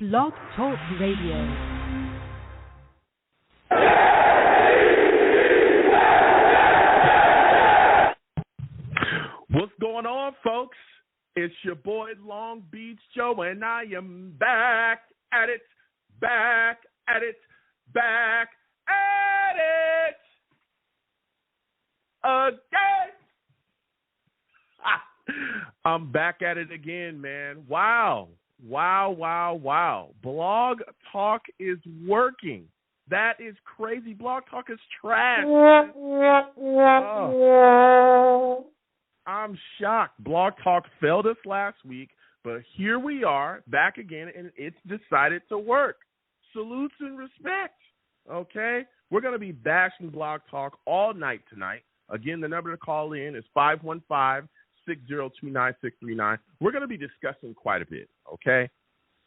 Blog Talk Radio. What's going on, folks? It's your boy Long Beach Joe, and I am back at it again. I'm back at it again, man. Wow. Blog Talk is working. That is crazy. Blog Talk is trash. Oh. I'm shocked. Blog Talk failed us last week, but here we are back again, and it's decided to work. Salutes and respect, okay? We're going to be bashing Blog Talk all night tonight. Again, the number to call in is 515-602-9639. We're going to be discussing quite a bit, okay?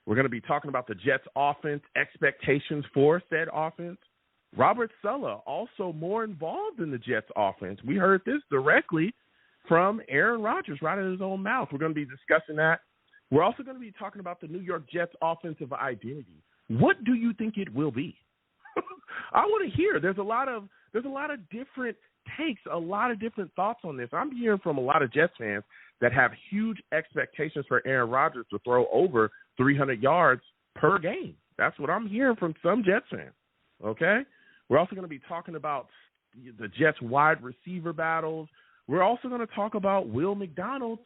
We're going to be talking about the Jets' offense, expectations for said offense. Robert Saleh also more involved in the Jets' offense. We heard this directly from Aaron Rodgers right out of his own mouth. We're going to be discussing that. We're also going to be talking about the New York Jets' offensive identity. What do you think it will be? I want to hear. There's a lot of different takes, a lot of different thoughts on this. I'm hearing from a lot of Jets fans that have huge expectations for Aaron Rodgers to throw over 300 yards per game. That's what I'm hearing from some Jets fans, okay? We're also going to be talking about the Jets' wide receiver battles. We're also going to talk about Will McDonald.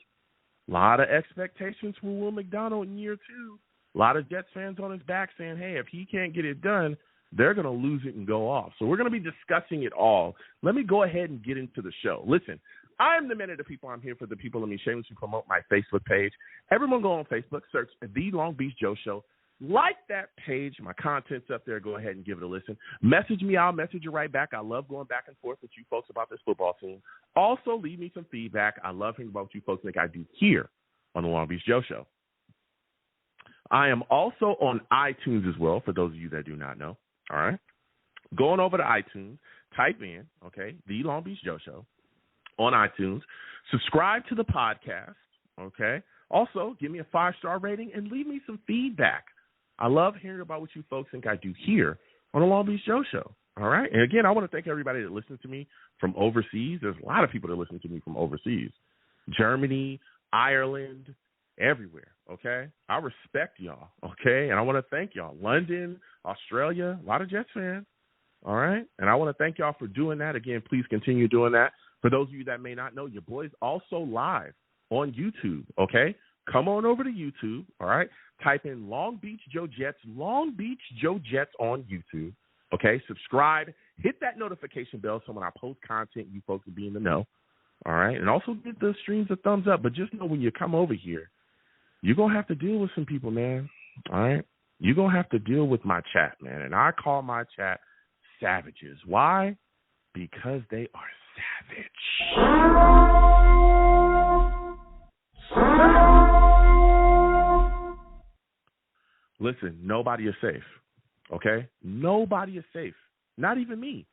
A lot of expectations for Will McDonald in year two. A lot of Jets fans on his back saying, hey, if he can't get it done, they're going to lose it and go off. So we're going to be discussing it all. Let me go ahead and get into the show. Listen, I'm the man of the people. I'm here for the people. Let me shamelessly promote my Facebook page. Everyone go on Facebook, search The Long Beach Joe Show. Like that page. My content's up there. Go ahead and give it a listen. Message me. I'll message you right back. I love going back and forth with you folks about this football team. Also, leave me some feedback. I love hearing about what you folks think I do here on the Long Beach Joe Show. I am also on iTunes as well, for those of you that do not know. All right? Going over to iTunes, type in, okay, The Long Beach Joe Show on iTunes. Subscribe to the podcast, okay? Also, give me a 5-star rating and leave me some feedback. I love hearing about what you folks think I do here on the Long Beach Joe Show, all right? And, again, I want to thank everybody that listens to me from overseas. There's a lot of people that listen to me from overseas. Germany, Ireland, everywhere, okay? I respect y'all, okay? And I want to thank y'all. London, Australia, a lot of Jets fans, all right? And I want to thank y'all for doing that. Again, please continue doing that. For those of you that may not know, your boy's also live on YouTube, okay? Come on over to YouTube, all right? Type in Long Beach Joe Jets on YouTube, okay? Subscribe. Hit that notification bell so when I post content, you folks will be in the know, all right? And also give the streams a thumbs up. But just know when you come over here, you're going to have to deal with some people, man, all right? You're going to have to deal with my chat, man. And I call my chat savages. Why? Because they are savage. Listen, nobody is safe, okay? Nobody is safe, not even me.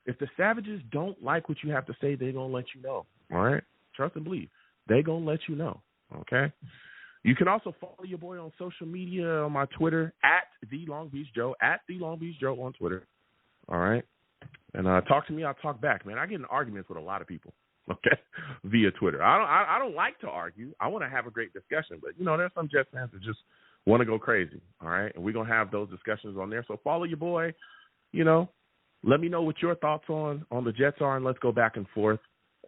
If the savages don't like what you have to say, they're going to let you know, all right? Trust and believe. They're going to let you know, okay? You can also follow your boy on social media on my Twitter, at The Long Beach Joe on Twitter, all right? And talk to me, I'll talk back, man. I get in arguments with a lot of people, okay, via Twitter. I don't like to argue. I want to have a great discussion. But, you know, there's some Jets fans that just want to go crazy, all right? And we're going to have those discussions on there. So follow your boy, you know. Let me know what your thoughts on the Jets are, and let's go back and forth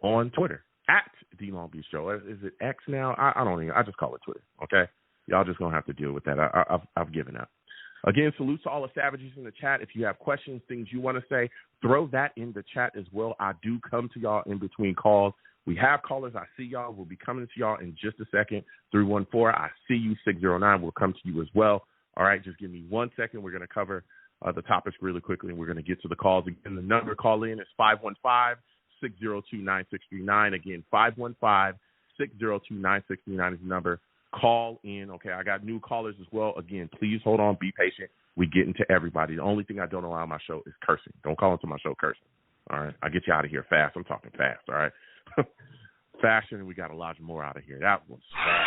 on Twitter, at The Long Beach Show. Is it X now? I don't even. I just call it Twitter, okay? Y'all just going to have to deal with that. I've given up. Again, salutes to all the savages in the chat. If you have questions, things you want to say, throw that in the chat as well. I do come to y'all in between calls. We have callers. I see y'all. We'll be coming to y'all in just a second. 314, I see you. 609, we'll come to you as well. All right, just give me 1 second. We're going to cover the topics really quickly, and we're going to get to the calls. Again, the number to call in is 515-602-9639. Again, 515-602-9639 is the number. Call in, okay? I got new callers as well. Again, please hold on, be patient. We get into everybody. The only thing I don't allow on my show is cursing. Don't call into my show cursing, all right? I'll get you out of here fast. I'm talking fast, all right? Fashion, and we got a lot more out of here. That was fast.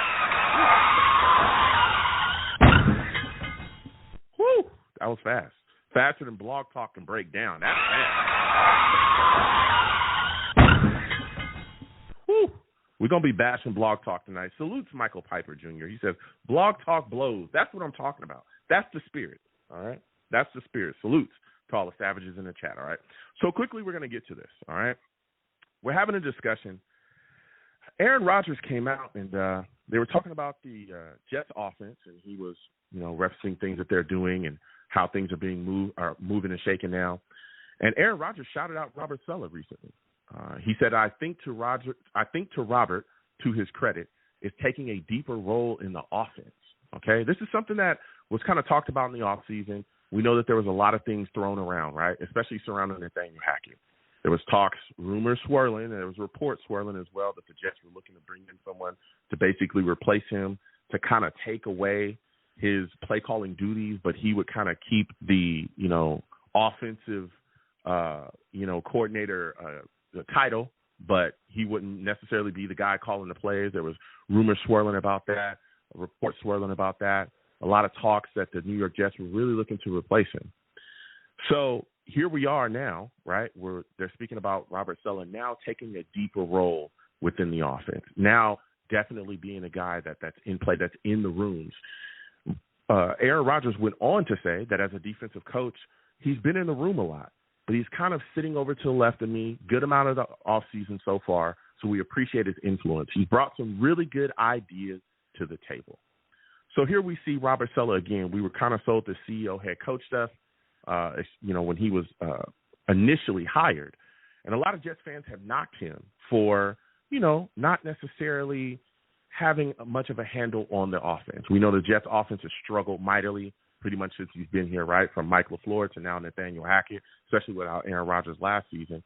That was fast. Faster than Blog Talk can break down. That's fast. Whew. We're going to be bashing Blog Talk tonight. Salutes Michael Piper Jr. He says, Blog Talk blows. That's what I'm talking about. That's the spirit, all right? That's the spirit. Salutes to all the savages in the chat, all right? So quickly, we're going to get to this, all right? We're having a discussion. Aaron Rodgers came out, and they were talking about the Jets offense, and he was, referencing things that they're doing and how things are being moving and shaking now. And Aaron Rodgers shouted out Robert Saleh recently. He said, I think to Robert, to his credit, is taking a deeper role in the offense. Okay, this is something that was kind of talked about in the offseason. We know that there was a lot of things thrown around, right, especially surrounding Nathaniel Hackett. There was talks, rumors swirling, and there was reports swirling as well that the Jets were looking to bring in someone to basically replace him, to kind of take away his play-calling duties, but he would kind of keep the, offensive, coordinator the title, but he wouldn't necessarily be the guy calling the plays. There was rumors swirling about that, reports swirling about that, a lot of talks that the New York Jets were really looking to replace him. So here we are now, right, where they're speaking about Robert Saleh now taking a deeper role within the offense, now definitely being a guy that's in play, that's in the rooms. Aaron Rodgers went on to say that as a defensive coach, he's been in the room a lot, but he's kind of sitting over to the left of me, good amount of the offseason so far, so we appreciate his influence. He's brought some really good ideas to the table. So here we see Robert Saleh again. We were kind of sold the CEO head coach stuff, when he was initially hired. And a lot of Jets fans have knocked him for, not necessarily having much of a handle on the offense. We know the Jets offense has struggled mightily pretty much since he's been here, right, from Mike LaFleur to now Nathaniel Hackett, especially without Aaron Rodgers last season.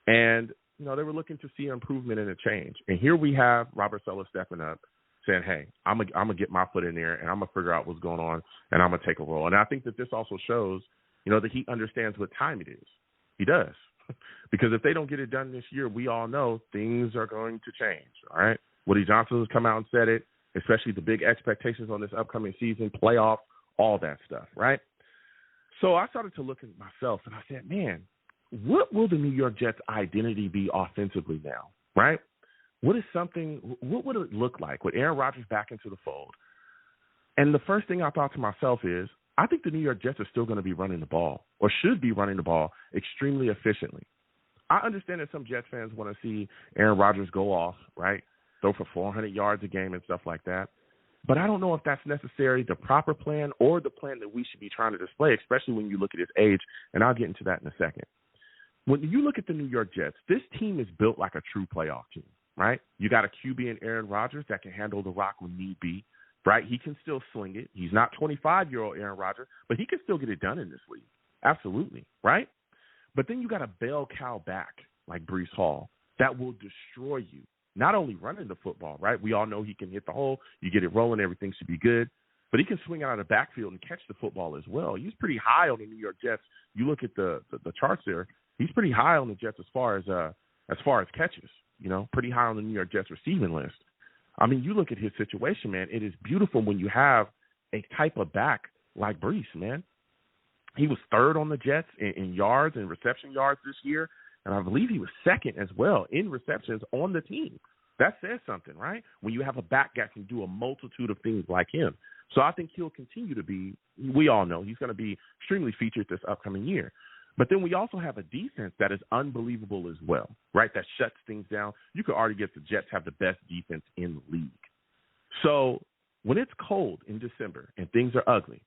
And, they were looking to see an improvement and a change. And here we have Robert Saleh stepping up, saying, hey, I'm gonna get my foot in there, and I'm going to figure out what's going on, and I'm going to take a role. And I think that this also shows, that he understands what time it is. He does. Because if they don't get it done this year, we all know things are going to change, all right? Woody Johnson has come out and said it, especially the big expectations on this upcoming season, playoff, all that stuff, right? So I started to look at myself, and I said, man, what will the New York Jets' identity be offensively now, right? What would it look like with Aaron Rodgers back into the fold? And the first thing I thought to myself is, I think the New York Jets are still going to be running the ball, or should be running the ball extremely efficiently. I understand that some Jets fans want to see Aaron Rodgers go off, right, throw for 400 yards a game and stuff like that. But I don't know if that's necessarily the proper plan or the plan that we should be trying to display, especially when you look at his age, and I'll get into that in a second. When you look at the New York Jets, this team is built like a true playoff team, right? You got a QB in Aaron Rodgers that can handle the rock when need be, right? He can still sling it. He's not 25-year-old Aaron Rodgers, but he can still get it done in this league. Absolutely, right? But then you got a bell cow back like Breece Hall that will destroy you. Not only running the football, right? We all know he can hit the hole. You get it rolling, everything should be good. But he can swing out of the backfield and catch the football as well. He's pretty high on the New York Jets. You look at the charts there. He's pretty high on the Jets as far as catches. Pretty high on the New York Jets receiving list. I mean, you look at his situation, man. It is beautiful when you have a type of back like Breece, man. He was third on the Jets in yards and reception yards this year. And I believe he was second as well in receptions on the team. That says something, right? When you have a back that can do a multitude of things like him. So I think he'll continue to be, we all know, he's going to be extremely featured this upcoming year. But then we also have a defense that is unbelievable as well, right? That shuts things down. You could argue that the Jets have the best defense in the league. So when it's cold in December and things are ugly,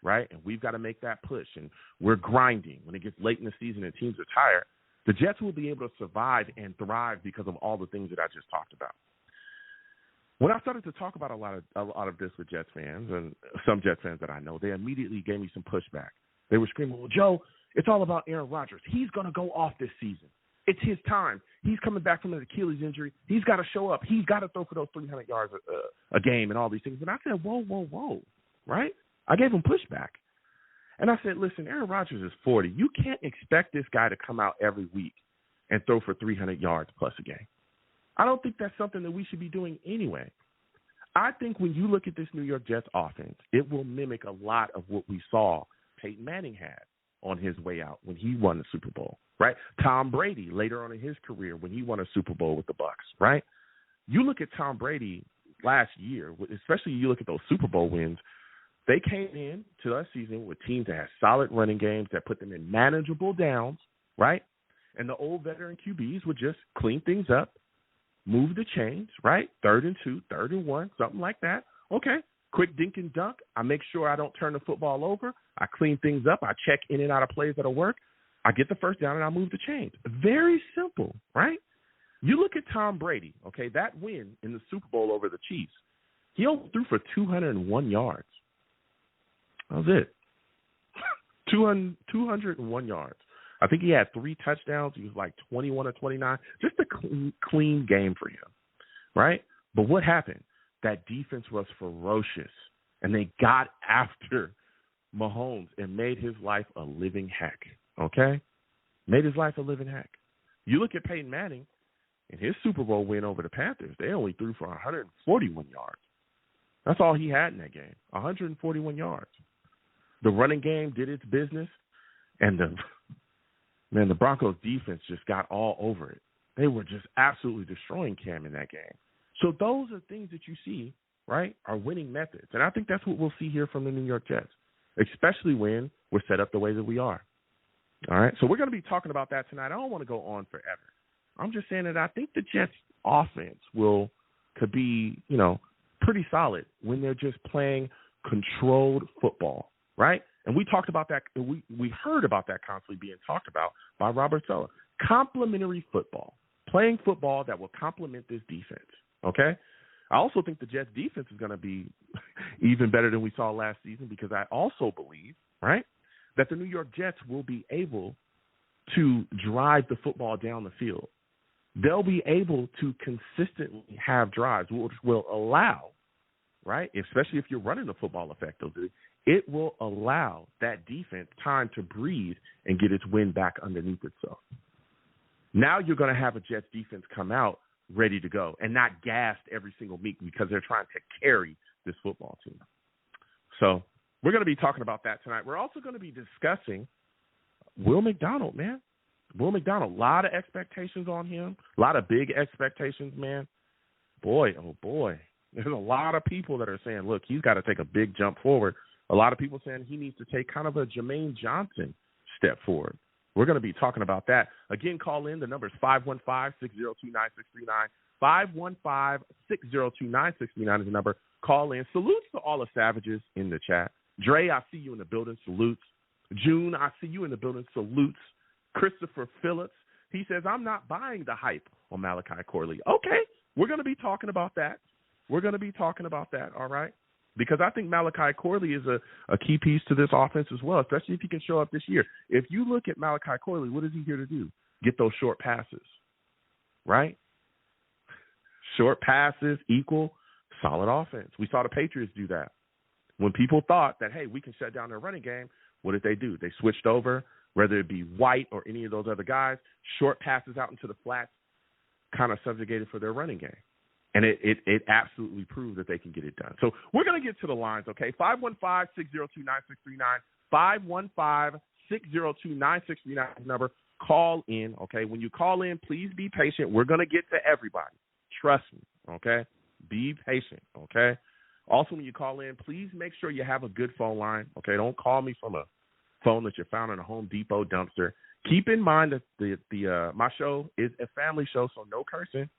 right, and we've got to make that push and we're grinding when it gets late in the season and teams are tired, the Jets will be able to survive and thrive because of all the things that I just talked about. When I started to talk about a lot of this with Jets fans and some Jets fans that I know, they immediately gave me some pushback. They were screaming, well, Joe, it's all about Aaron Rodgers. He's going to go off this season. It's his time. He's coming back from an Achilles injury. He's got to show up. He's got to throw for those 300 yards a game and all these things. And I said, whoa, right? I gave him pushback. And I said, listen, Aaron Rodgers is 40. You can't expect this guy to come out every week and throw for 300 yards plus a game. I don't think that's something that we should be doing anyway. I think when you look at this New York Jets offense, it will mimic a lot of what we saw Peyton Manning had on his way out when he won the Super Bowl, right? Tom Brady later on in his career when he won a Super Bowl with the Bucs, right? You look at Tom Brady last year, especially you look at those Super Bowl wins, they came in to that season with teams that had solid running games that put them in manageable downs, right? And the old veteran QBs would just clean things up, move the chains, right? 3rd and 2, 3rd and 1, something like that. Okay, quick dink and dunk. I make sure I don't turn the football over. I clean things up. I check in and out of plays that'll work. I get the first down and I move the chains. Very simple, right? You look at Tom Brady, okay, that win in the Super Bowl over the Chiefs, he only threw for 201 yards. That was it. 201 yards. I think he had 3 touchdowns. He was like 21 or 29. Just a clean game for him, right? But what happened? That defense was ferocious, and they got after Mahomes and made his life a living heck, okay? Made his life a living heck. You look at Peyton Manning in his Super Bowl win over the Panthers, they only threw for 141 yards. That's all he had in that game, 141 yards. The running game did its business, and the Broncos defense just got all over it. They were just absolutely destroying Cam in that game. So those are things that you see, right, are winning methods. And I think that's what we'll see here from the New York Jets, especially when we're set up the way that we are. All right, so we're going to be talking about that tonight. I don't want to go on forever. I'm just saying that I think the Jets' offense could be, pretty solid when they're just playing controlled football, right? And we talked about that. We heard about that constantly being talked about by Robert Saleh. Complementary football, playing football that will complement this defense, okay? I also think the Jets' defense is going to be even better than we saw last season because I also believe, right, that the New York Jets will be able to drive the football down the field. They'll be able to consistently have drives, which will allow, right, especially if you're running the football effectively, it will allow that defense time to breathe and get its wind back underneath itself. Now you're going to have a Jets defense come out ready to go and not gassed every single week because they're trying to carry this football team. So we're going to be talking about that tonight. We're also going to be discussing Will McDonald, man. Will McDonald, a lot of expectations on him, a lot of big expectations, man. Boy, oh boy. There's a lot of people that are saying, look, he's got to take a big jump forward. A lot of people saying he needs to take kind of a Jermaine Johnson step forward. We're going to be talking about that. Again, call in. The number is 515-602-9639. 515-602-9639 is the number. Call in. Salutes to all the savages in the chat. Dre, I see you in the building. Salutes. June, I see you in the building. Salutes. Christopher Phillips, he says, I'm not buying the hype on Malachi Corley. Okay, we're going to be talking about that. All right? Because I think Malachi Corley is a key piece to this offense as well, especially if he can show up this year. If you look at Malachi Corley, what is he here to do? Get those short passes, right? Short passes equal solid offense. We saw the Patriots do that. When people thought that, hey, we can shut down their running game, what did they do? They switched over, whether it be White or any of those other guys, short passes out into the flats, kind of subjugated for their running game. And it absolutely proved that they can get it done. So we're going to get to the lines, okay? 515-602-9639. 515-602-9639 number. Call in, okay? When you call in, please be patient. We're going to get to everybody. Trust me, okay? Be patient, okay? Also, when you call in, please make sure you have a good phone line, okay? Don't call me from a phone that you found in a Home Depot dumpster. Keep in mind that the my show is a family show, so no cursing,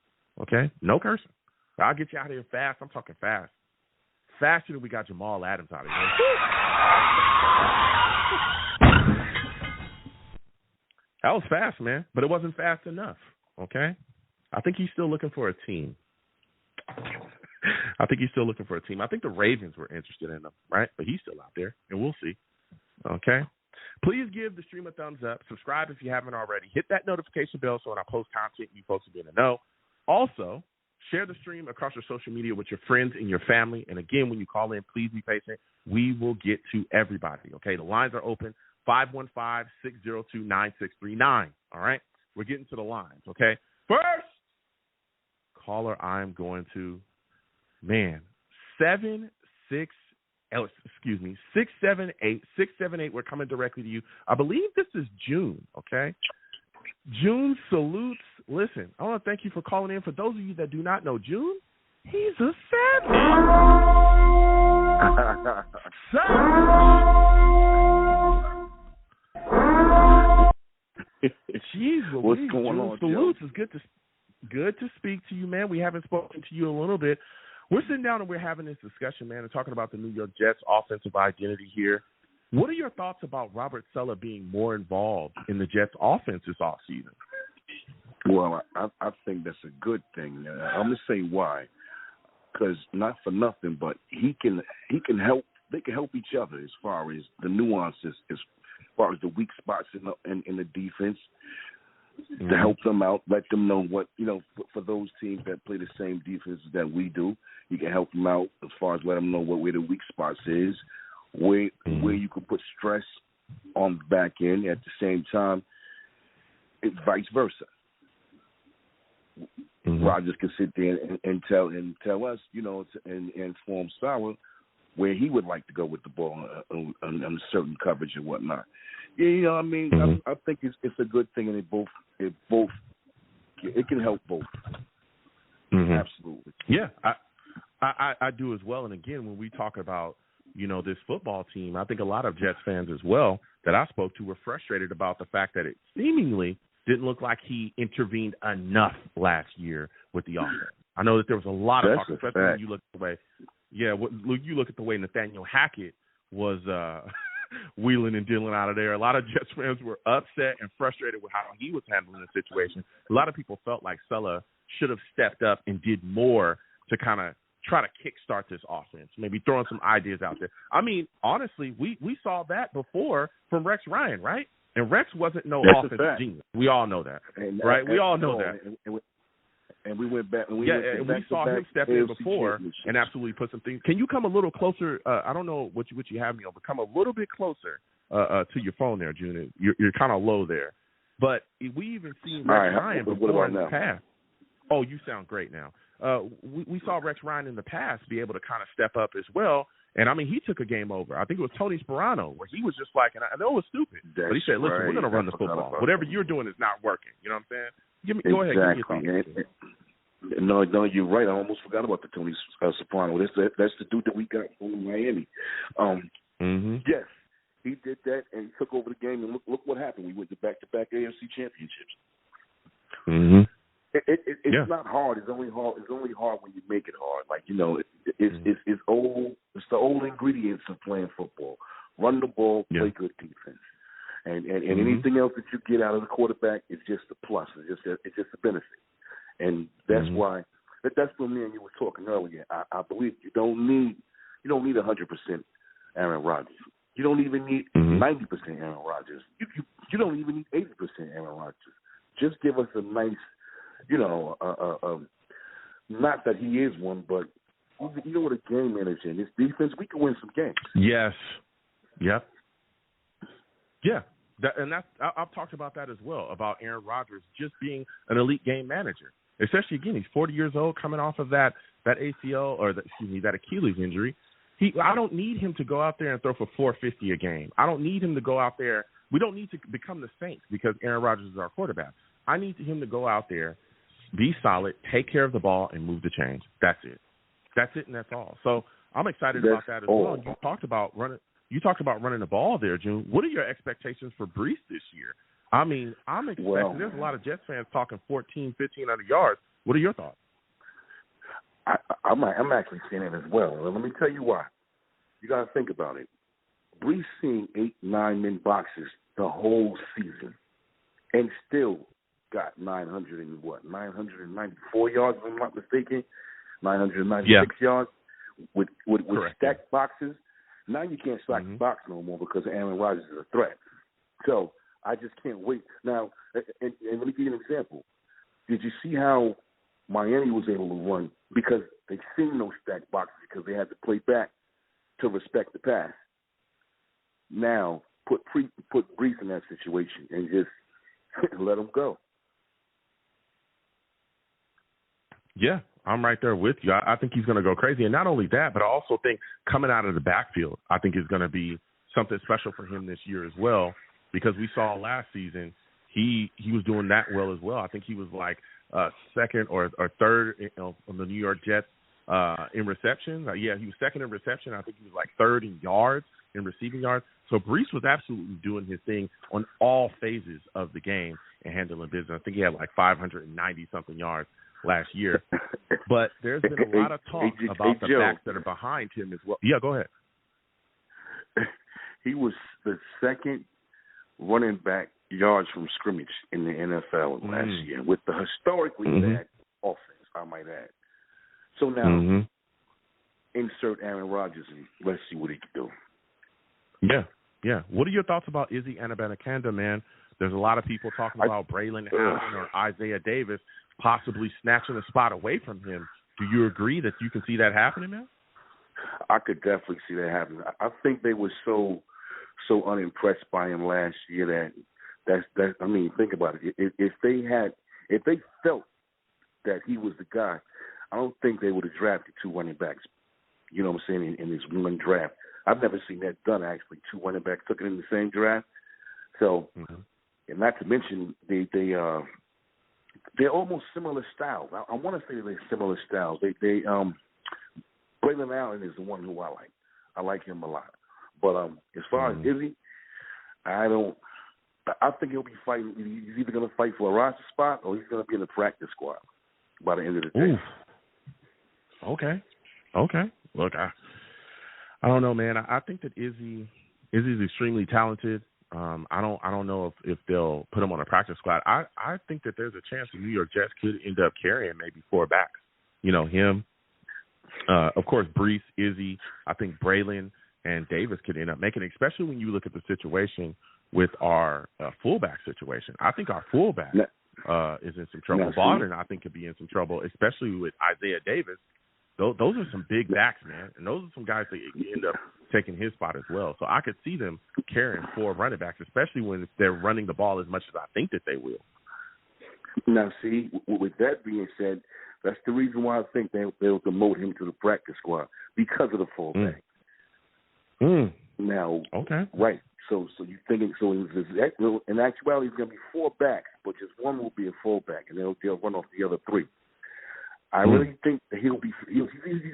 okay? No cursing. I'll get you out of here fast. I'm talking fast. Faster than we got Jamal Adams out of here. That was fast, man, but it wasn't fast enough, okay? I think he's still looking for a team. I think the Ravens were interested in him, right? But he's still out there, and we'll see. Okay. Please give the stream a thumbs up. Subscribe if you haven't already. Hit that notification bell so when I post content, you folks will be in the know. Also, share the stream across your social media with your friends and your family. And again, when you call in, please be patient. We will get to everybody. Okay. The lines are open. 515-602-9639. All right. We're getting to the lines. Okay. First caller, I'm going to, 760. excuse me, 678. We're coming directly to you. I believe this is June, okay? June salutes. Listen, I want to thank you for calling in. For those of you that do not know June, he's a savage. Jeez, what's going on, salutes. It's good to speak to you, man. We haven't spoken to you in a little bit. We're sitting down and we're having this discussion, man, and talking about the New York Jets' offensive identity here. What are your thoughts about Robert Saleh being more involved in the Jets' offense this offseason? Well, I think that's a good thing. I'm going to say why. Because not for nothing, but he can help. They can help each other as far as the nuances, as far as the weak spots in the defense, to help them out, let them know what, for those teams that play the same defense that we do, you can help them out as far as let them know where the weak spots is, where you can put stress on the back end at the same time, and vice versa. Rodgers can sit there and tell us, and inform Saleh where he would like to go with the ball on certain coverage and whatnot. Yeah, I think it's a good thing, and it can help both. Absolutely. Yeah, I do as well. And again, when we talk about this football team, I think a lot of Jets fans as well that I spoke to were frustrated about the fact that it seemingly didn't look like he intervened enough last year with the offense. I know that there was a lot of talk, especially when you look at the way, you look at the way Nathaniel Hackett was wheeling and dealing out of there. A lot of Jets fans were upset and frustrated with how he was handling the situation. A lot of people felt like Saleh should have stepped up and did more to kind of try to kickstart this offense, maybe throwing some ideas out there. I mean, honestly, we saw that before from Rex Ryan, right? And Rex wasn't no offensive genius. We all know that, right? We all know that. And we went back. We saw him step in before and absolutely put some things. Can you come a little closer? I don't know what you have me on, but come a little bit closer to your phone there, June. You're kind of low there. But we even seen Rex Ryan before in the past. Oh, you sound great now. We saw Rex Ryan in the past be able to kind of step up as well. And, he took a game over. I think it was Tony Sperano, where he was just like, and I know it was stupid, but he said, listen, we're going to run the football. Whatever you're doing is not working. You know what I'm saying? Go ahead. Give me No, you're right. I almost forgot about the Tony Soprano. That's the dude that we got from Miami. Yes, he did that, and he took over the game, and look what happened. We went to back-to-back AFC championships. It's not hard. It's only hard when you make it hard. Like, it's old. It's the old ingredients of playing football. Run the ball, play good defense, and anything else that you get out of the quarterback is just a plus. It's just a benefit, and that's why. That's what me and you were talking earlier. I believe you don't need 100% Aaron Rodgers. You don't even need 90% Aaron Rodgers. You don't even need 80% Aaron Rodgers. Just give us a nice. Not that he is one, but with a game manager and his defense, we can win some games. Yes. Yep. Yeah. I've talked about that as well, about Aaron Rodgers just being an elite game manager. Especially, again, he's 40 years old, coming off of that ACL or that Achilles injury. I don't need him to go out there and throw for 450 a game. I don't need him to go out there. We don't need to become the Saints because Aaron Rodgers is our quarterback. I need him to go out there, be solid, take care of the ball, and move the chains. That's it. That's it, and that's all. So I'm excited about that as well. And you talked about running the ball there, June. What are your expectations for Brees this year? I'm expecting there's a lot of Jets fans talking 1,400, 1,500 yards. What are your thoughts? I'm actually seeing it as well. Let me tell you why. You got to think about it. Brees seen 8-9 men boxes the whole season, and still got 994 yards, if I'm not mistaken, 996 yards with stacked boxes. Now you can't stack the box no more because Aaron Rodgers is a threat. So I just can't wait. Now, and let me give you an example. Did you see how Miami was able to run? Because they seen those stacked boxes because they had to play back to respect the pass. Now, put Brees in that situation and just let him go. Yeah, I'm right there with you. I think he's going to go crazy. And not only that, but I also think coming out of the backfield, I think is going to be something special for him this year as well, because we saw last season he was doing that well as well. I think he was like second or third on the New York Jets in reception. He was second in reception. I think he was like third in yards, in receiving yards. So Brees was absolutely doing his thing on all phases of the game and handling business. I think he had like 590-something yards last year. But there's been a lot of talk about the backs that are behind him as well. Yeah, go ahead. He was the second running back yards from scrimmage in the NFL last year with the historically bad offense, I might add. So now, insert Aaron Rodgers and let's see what he can do. Yeah. What are your thoughts about Izzy Anabanakanda, man? There's a lot of people talking about Braylon Allen or Isaiah Davis possibly snatching a spot away from him. Do you agree that you can see that happening, man? I could definitely see that happening. I think they were so unimpressed by him last year that I mean, think about it. If they felt that he was the guy, I don't think they would have drafted two running backs. You know what I'm saying? In this one draft, I've never seen that done. Actually, two running backs took it in the same draft. So, and not to mention they're almost similar styles. I want to say they're similar styles. Braylon Allen is the one who I like. I like him a lot. But as far as Izzy, I think he'll be fighting. He's either going to fight for a roster spot or he's going to be in the practice squad by the end of the day. Okay. Look, I don't know, man. I think that Izzy's extremely talented. I don't know if they'll put him on a practice squad. I think that there's a chance the New York Jets could end up carrying maybe four backs. You know, him, of course, Brees, Izzy. I think Braylon and Davis could end up making it, especially when you look at the situation with our fullback situation. I think our fullback is in some trouble. Baldwin, I think, could be in some trouble, especially with Isaiah Davis. Those are some big backs, man, and those are some guys that end up taking his spot as well. So I could see them carrying four running backs, especially when they're running the ball as much as I think that they will. Now, see, with that being said, that's the reason why I think they'll demote him to the practice squad, because of the fullback. Now, right. So you're thinking, in actuality, it's going to be four backs, but just one will be a fullback, and they'll run off the other three. I really think that he's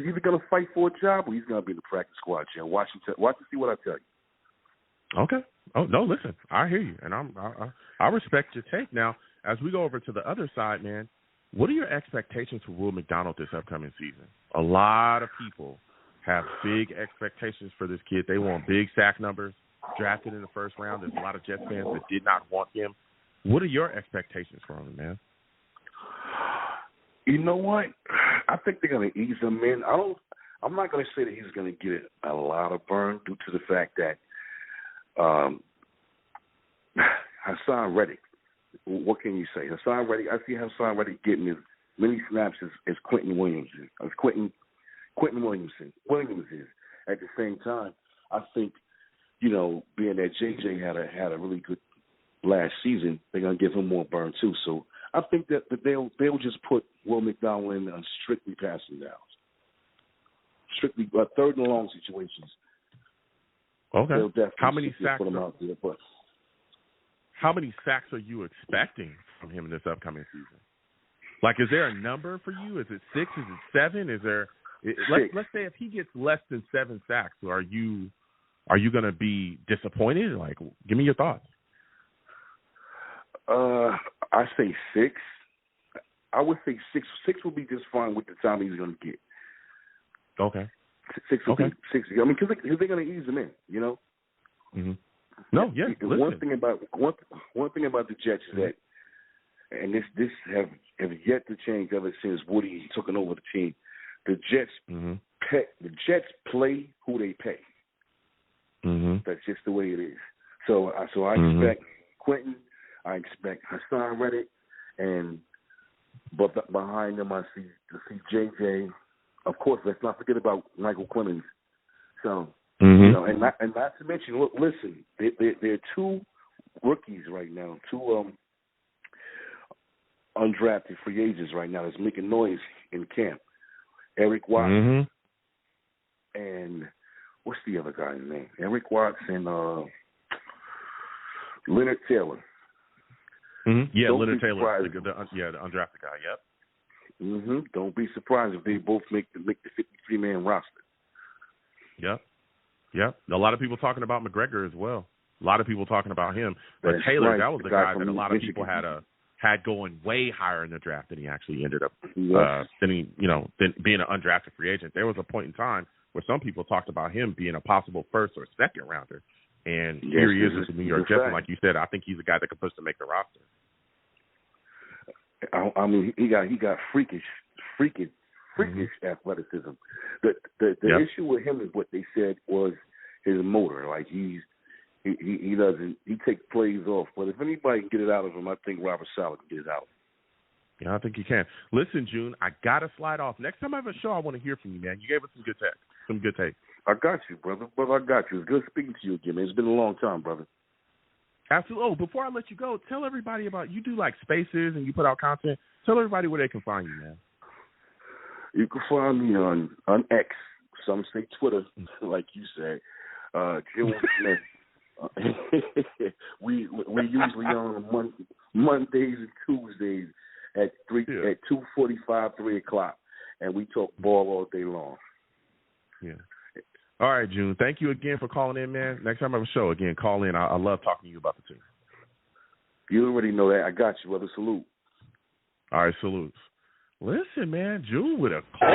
either going to fight for a job or he's going to be in the practice squad chair. Watch and see what I tell you. Okay. Oh, no, listen, I hear you, and I respect your take. Now, as we go over to the other side, man, what are your expectations for Will McDonald this upcoming season? A lot of people have big expectations for this kid. They want big sack numbers, drafted in the first round. There's a lot of Jets fans that did not want him. What are your expectations for him, man? You know what? I think they're going to ease him in. I'm not going to say that he's going to get a lot of burn due to the fact that Hassan Reddick. What can you say? Hassan Reddick. I see Hassan Reddick getting as many snaps as Quentin Williams is. Williams is. At the same time, I think, you know, being that JJ had a really good last season, they're going to give him more burn too. So I think that they'll just put Will McDonald in on strictly passing downs, strictly third and long situations. Okay. They'll definitely how many sacks? Put him out there, but how many sacks are you expecting from him in this upcoming season? Like, is there a number for you? Is it 6? Is it 7? Is there? Let's say if he gets less than 7 sacks, are you going to be disappointed? Like, give me your thoughts. I say 6. I would say 6. 6 would be just fine with the time he's going to get. Okay. 6 would be 6. I mean, because they're going to ease him in, you know. Mm-hmm. No, yeah. One thing about the Jets is that, and this have yet to change ever since Woody took over the team. The Jets Jets play who they pay. Mm-hmm. That's just the way it is. So I expect Quentin. I expect Hassan Reddick, but behind them I see JJ. Of course, let's not forget about Michael Clemens. So you know, and not to mention, look, listen, there are 2 rookies right now, 2 undrafted free agents right now that's making noise in camp. Eric Watts and what's the other guy's name? Eric Watts and Leonard Taylor. Yeah, Don't Leonard be Taylor, surprised. the undrafted guy. Yep. Don't be surprised if they both make the 53-man roster. Yep. A lot of people talking about McGregor as well. A lot of people talking about him. But That's Taylor, right. that was the guy that a lot of Michigan. people had going way higher in the draft than he actually ended up being an undrafted free agent. There was a point in time where some people talked about him being a possible first or second rounder. And here he is with the New York Jets. And like you said, I think he's a guy that could push to make the roster. I mean, he got freakish athleticism. The issue with him is what they said was his motor. Like he takes plays off. But if anybody can get it out of him, I think Robert Saleh can get it out. Yeah, I think he can. Listen, June, I gotta slide off. Next time I have a show, I want to hear from you, man. You gave us some good takes. I got you, brother. I got you. It's good speaking to you again, man. It's been a long time, brother. Absolutely. Oh, before I let you go, tell everybody about, you do like spaces and you put out content. Tell everybody where they can find you, man. You can find me on X. Some say Twitter, like you said. June Smith. we usually on Mondays and Tuesdays at 2:45, 3 o'clock, and we talk ball all day long. Yeah. All right, June. Thank you again for calling in, man. Next time I have a show, again, call in. I love talking to you about the team. You already know that. I got you, brother. Salute. All right, salutes. Listen, man, June with a call.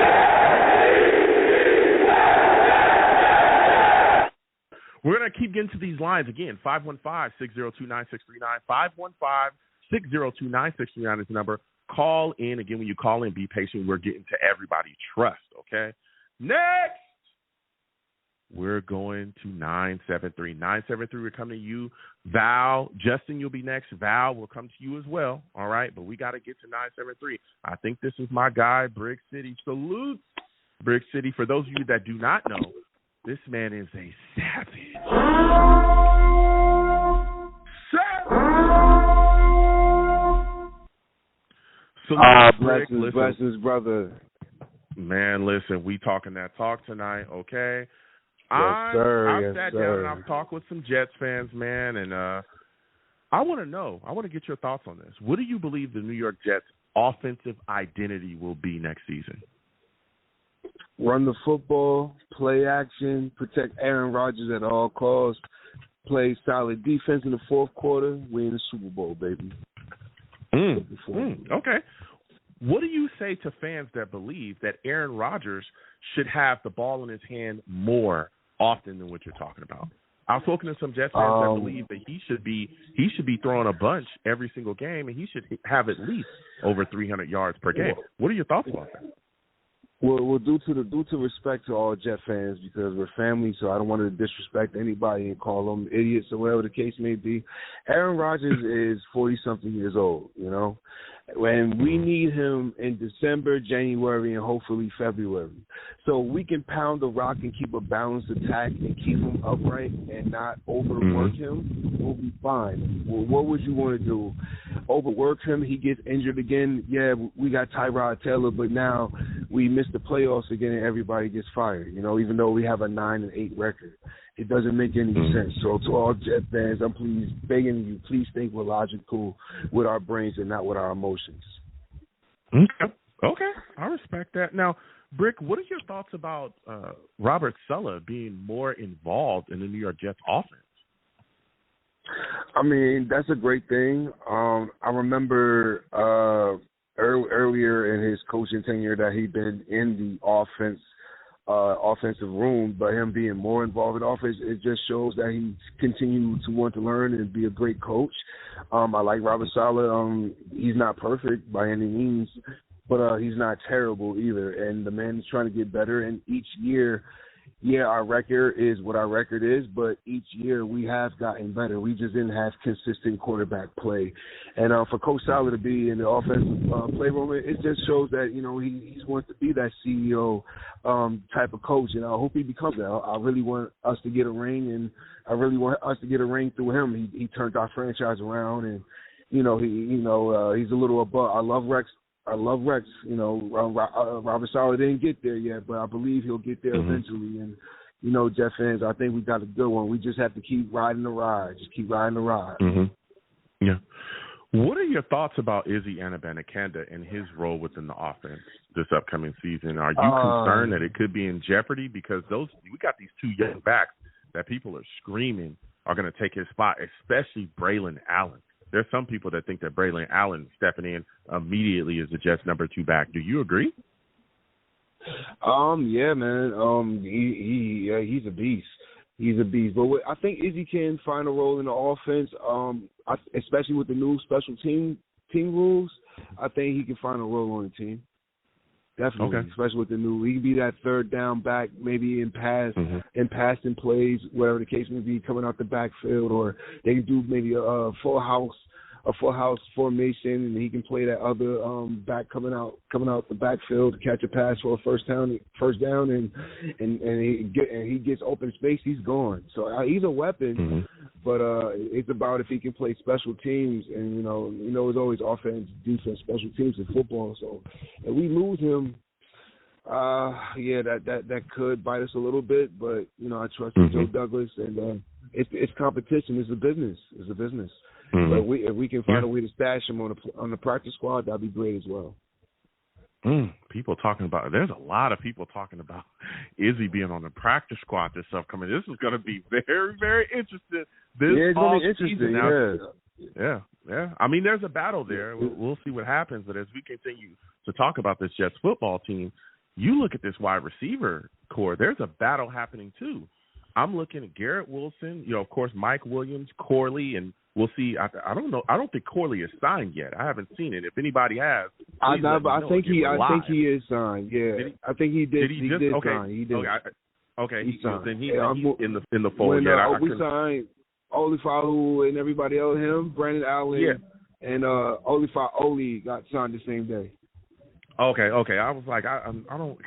We're going to keep getting to these lines again. 515-602-9639. 515-602-9639 is the number. Call in. Again, when you call in, be patient. We're getting to everybody's trust, okay? Next, we're going to 973. 973, we're coming to you. Val, Justin, you'll be next. Val will come to you as well, all right? But we got to get to 973. I think this is my guy, Brick City. Salute, Brick City. For those of you that do not know, this man is a savage. Blessings, brother. Man, listen, we talking that talk tonight, okay? Yes, sir. I've sat down and I've talked with some Jets fans, man, and I want to get your thoughts on this. What do you believe the New York Jets' offensive identity will be next season? Run the football, play action, protect Aaron Rodgers at all costs, play solid defense in the fourth quarter, win the Super Bowl, baby. Okay. What do you say to fans that believe that Aaron Rodgers should have the ball in his hand more often than what you're talking about? I've spoken to some Jets fans that believe that he should be throwing a bunch every single game, and he should have at least over 300 yards per game. What are your thoughts about that? Well, due to respect to all Jet fans, because we're family, so I don't want to disrespect anybody and call them idiots or whatever the case may be. Aaron Rodgers is 40-something years old, you know, and we need him in December, January, and hopefully February. So we can pound the rock and keep a balanced attack and keep him upright and not overwork him. We'll be fine. Well, what would you want to do? Overwork him? He gets injured again? Yeah, we got Tyrod Taylor, but now we miss the playoffs again and everybody gets fired, you know, even though we have a 9-8 record. It doesn't make any sense. So to all Jet fans, I'm begging you, please think we're logical with our brains and not with our emotions. Okay. I respect that. Now, Brick, what are your thoughts about Robert Saleh being more involved in the New York Jets offense? I mean, that's a great thing. I remember earlier in his coaching tenure that he'd been in the offensive room, but him being more involved in offense, it just shows that he continued to want to learn and be a great coach. I like Robert Saleh. He's not perfect by any means, but he's not terrible either. And the man is trying to get better. And each year, our record is what our record is, but each year we have gotten better. We just didn't have consistent quarterback play. And for Coach Saleh to be in the offensive playroom, it just shows that, you know, he wants to be that CEO type of coach, and I hope he becomes that. I really want us to get a ring, and I really want us to get a ring through him. He turned our franchise around, and, you know, he's a little above. I love Rex I love Rex. You know, Robert Saleh didn't get there yet, but I believe he'll get there eventually. And, you know, Jet fans, I think we got a good one. We just have to keep riding the ride. Just keep riding the ride. Yeah. What are your thoughts about Izzy Anabanakanda and his role within the offense this upcoming season? Are you concerned that it could be in jeopardy? Because we got these two young backs that people are screaming are going to take his spot, especially Braylon Allen. There's some people that think that Braylon Allen stepping in immediately is the Jets' number 2 back. Do you agree? Yeah, man. He's a beast. He's a beast. But I think Izzy can find a role in the offense, especially with the new special team rules. I think he can find a role on the team. Definitely, especially with the new. He can be that third down back, maybe in passing plays, whatever the case may be, coming out the backfield, or they can do maybe a full house formation, and he can play that other back coming out the backfield to catch a pass for a first down, and he gets open space, he's gone. So he's a weapon, but it's about if he can play special teams, and you know it's always offense, defense, special teams in football. So if we lose him, that could bite us a little bit, but you know I trust Joe Douglas, and it's competition. It's a business. But if we can find a way to stash him on the practice squad, that'd be great as well. There's a lot of people talking about Izzy being on the practice squad this upcoming. This is going to be very, very interesting. It's going to be interesting. Yeah. I mean, there's a battle there. We'll see what happens. But as we continue to talk about this Jets football team, you look at this wide receiver core. There's a battle happening too. I'm looking at Garrett Wilson. You know, of course, Mike Williams, Corley, and we'll see. I don't know. I don't think Corley is signed yet. I haven't seen it. If anybody has, I think he is signed. Yeah, I think he did. He did sign. He did. Okay. He signed. Then he's in the fold. We signed Olifahu and everybody else. Him, Brandon Allen, and Oli got signed the same day. Okay. I was like, I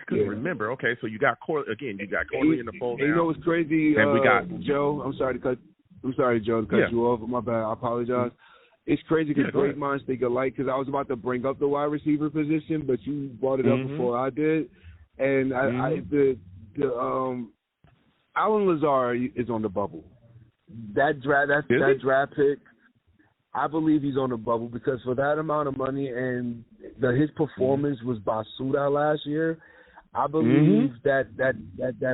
couldn't remember. Okay, so you got Corley again. You got Corley in the fold. You know what's crazy? And we got Joe. I'm sorry, Joe, to cut you off. My bad. I apologize. It's crazy because great minds think alike. Because I was about to bring up the wide receiver position, but you brought it up before I did, and Alan Lazard is on the bubble. That draft pick, I believe he's on the bubble because for that amount of money and his performance was Basuda last year. I believe that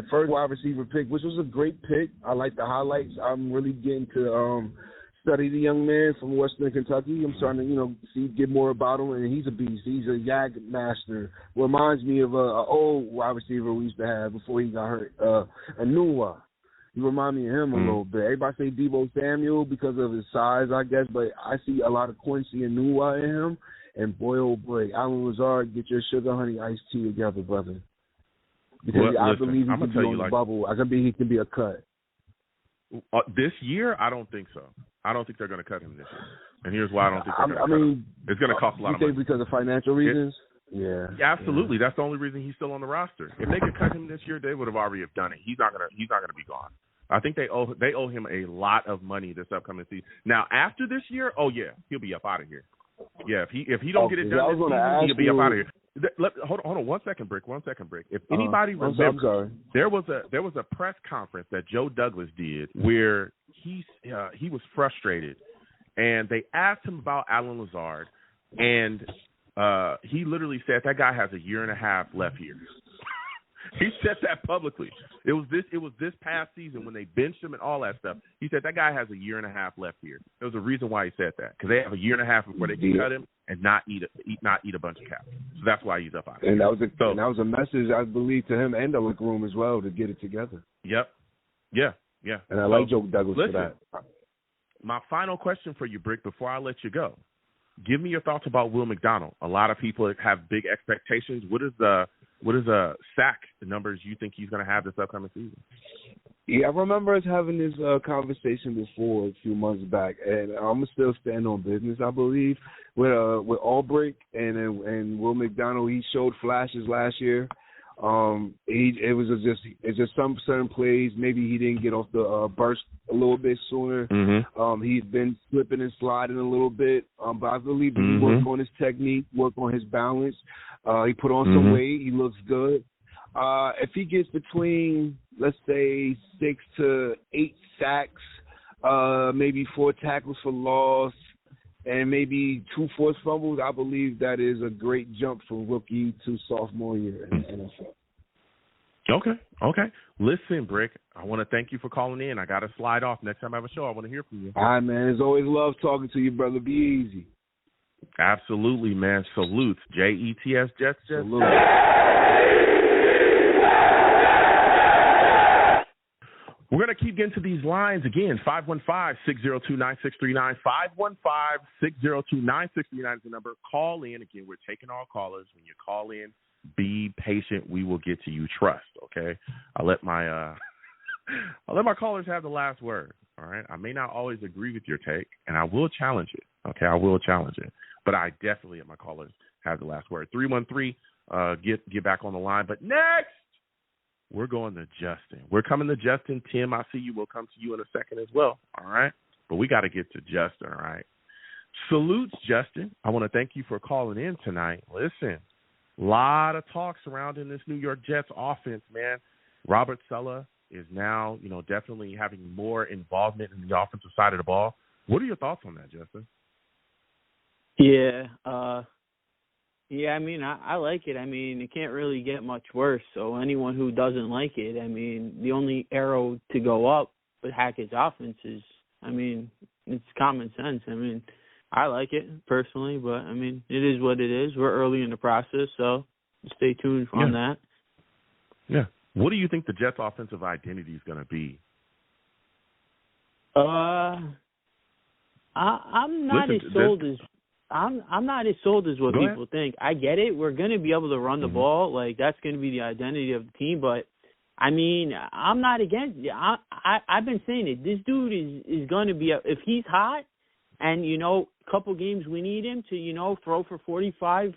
first wide receiver pick, which was a great pick. I like the highlights. I'm really getting to study the young man from Western Kentucky. I'm starting to, get more about him, and he's a beast. He's a YAG master. Reminds me of an old wide receiver we used to have before he got hurt, Anua. He reminds me of him a little bit. Everybody say Deebo Samuel because of his size, I guess, but I see a lot of Quincy Anua in him. And boy, oh boy, Alan Lazard, get your sugar honey iced tea together, brother. Because I believe he can be on the bubble. I believe he can be a cut. This year, I don't think so. I don't think they're going to cut him this year. And here's why I don't think they're going to cut him. It's going to cost a lot of money. Because of financial reasons? Yeah, absolutely. That's the only reason he's still on the roster. If they could cut him this year, they would have already have done it. He's not going to be gone. I think they owe him a lot of money this upcoming season. Now, after this year, he'll be up out of here. Yeah, if he don't get it done this season, he'll be up out of here. Hold on 1 second, Brick. If anybody remembers, there was a press conference that Joe Douglas did where he was frustrated, and they asked him about Alan Lazard, and he literally said that guy has a year and a half left here. He said that publicly. It was this past season when they benched him and all that stuff. He said that guy has a year and a half left here. There was a reason why he said that, because they have a year and a half before they can cut him and not eat a bunch of cap. So that's why he's up out. And that was a message, I believe, to him and the locker room as well to get it together. Yep. Yeah. And I like Joe Douglas for that. My final question for you, Brick, before I let you go. Give me your thoughts about Will McDonald. A lot of people have big expectations. What is the sack numbers you think he's going to have this upcoming season? Yeah, I remember us having this conversation before a few months back, and I'm going to still stand on business, I believe, with Albrecht and Will McDonald. He showed flashes last year. It's just some certain plays. Maybe he didn't get off the burst a little bit sooner. Mm-hmm. He's been slipping and sliding a little bit. But I believe he worked on his technique, worked on his balance. He put on some weight. He looks good. If he gets between, let's say, 6 to 8 sacks, maybe 4 tackles for loss, and maybe 2 forced fumbles, I believe that is a great jump from rookie to sophomore year in the NFL. Okay. Listen, Brick, I want to thank you for calling in. I got to slide off. Next time I have a show, I want to hear from you. All right, man. It's always love talking to you, brother. Be easy. Absolutely, man. Salutes. Jets, Jets. Salute. We're going to keep getting to these lines again. 515-602-9639. 515-602-9639 is the number. Call in. Again, we're taking all callers. When you call in, be patient. We will get to you. Trust, okay? I'll let my callers have the last word, all right? I may not always agree with your take, and I will challenge it, okay? I will challenge it. But I definitely let my callers have the last word. 313, get back on the line. But next, we're going to Justin. We're coming to Justin. Tim, I see you. We'll come to you in a second as well, all right? But we got to get to Justin, all right? Salutes, Justin. I want to thank you for calling in tonight. Listen, a lot of talk surrounding this New York Jets offense, man. Robert Saleh is now, definitely having more involvement in the offensive side of the ball. What are your thoughts on that, Justin? Yeah, I mean, I like it. I mean, it can't really get much worse. So anyone who doesn't like it, I mean, the only arrow to go up with Hackett's offense is, I mean, it's common sense. I mean, I like it personally, but, I mean, it is what it is. We're early in the process, so stay tuned on that. Yeah. What do you think the Jets' offensive identity is going to be? I'm not as sold as what people think. I get it. We're going to be able to run the ball. Like, that's going to be the identity of the team. But, I mean, I'm not against it. I've been saying it. This dude is going to be if he's hot and, a couple games we need him to, throw for 45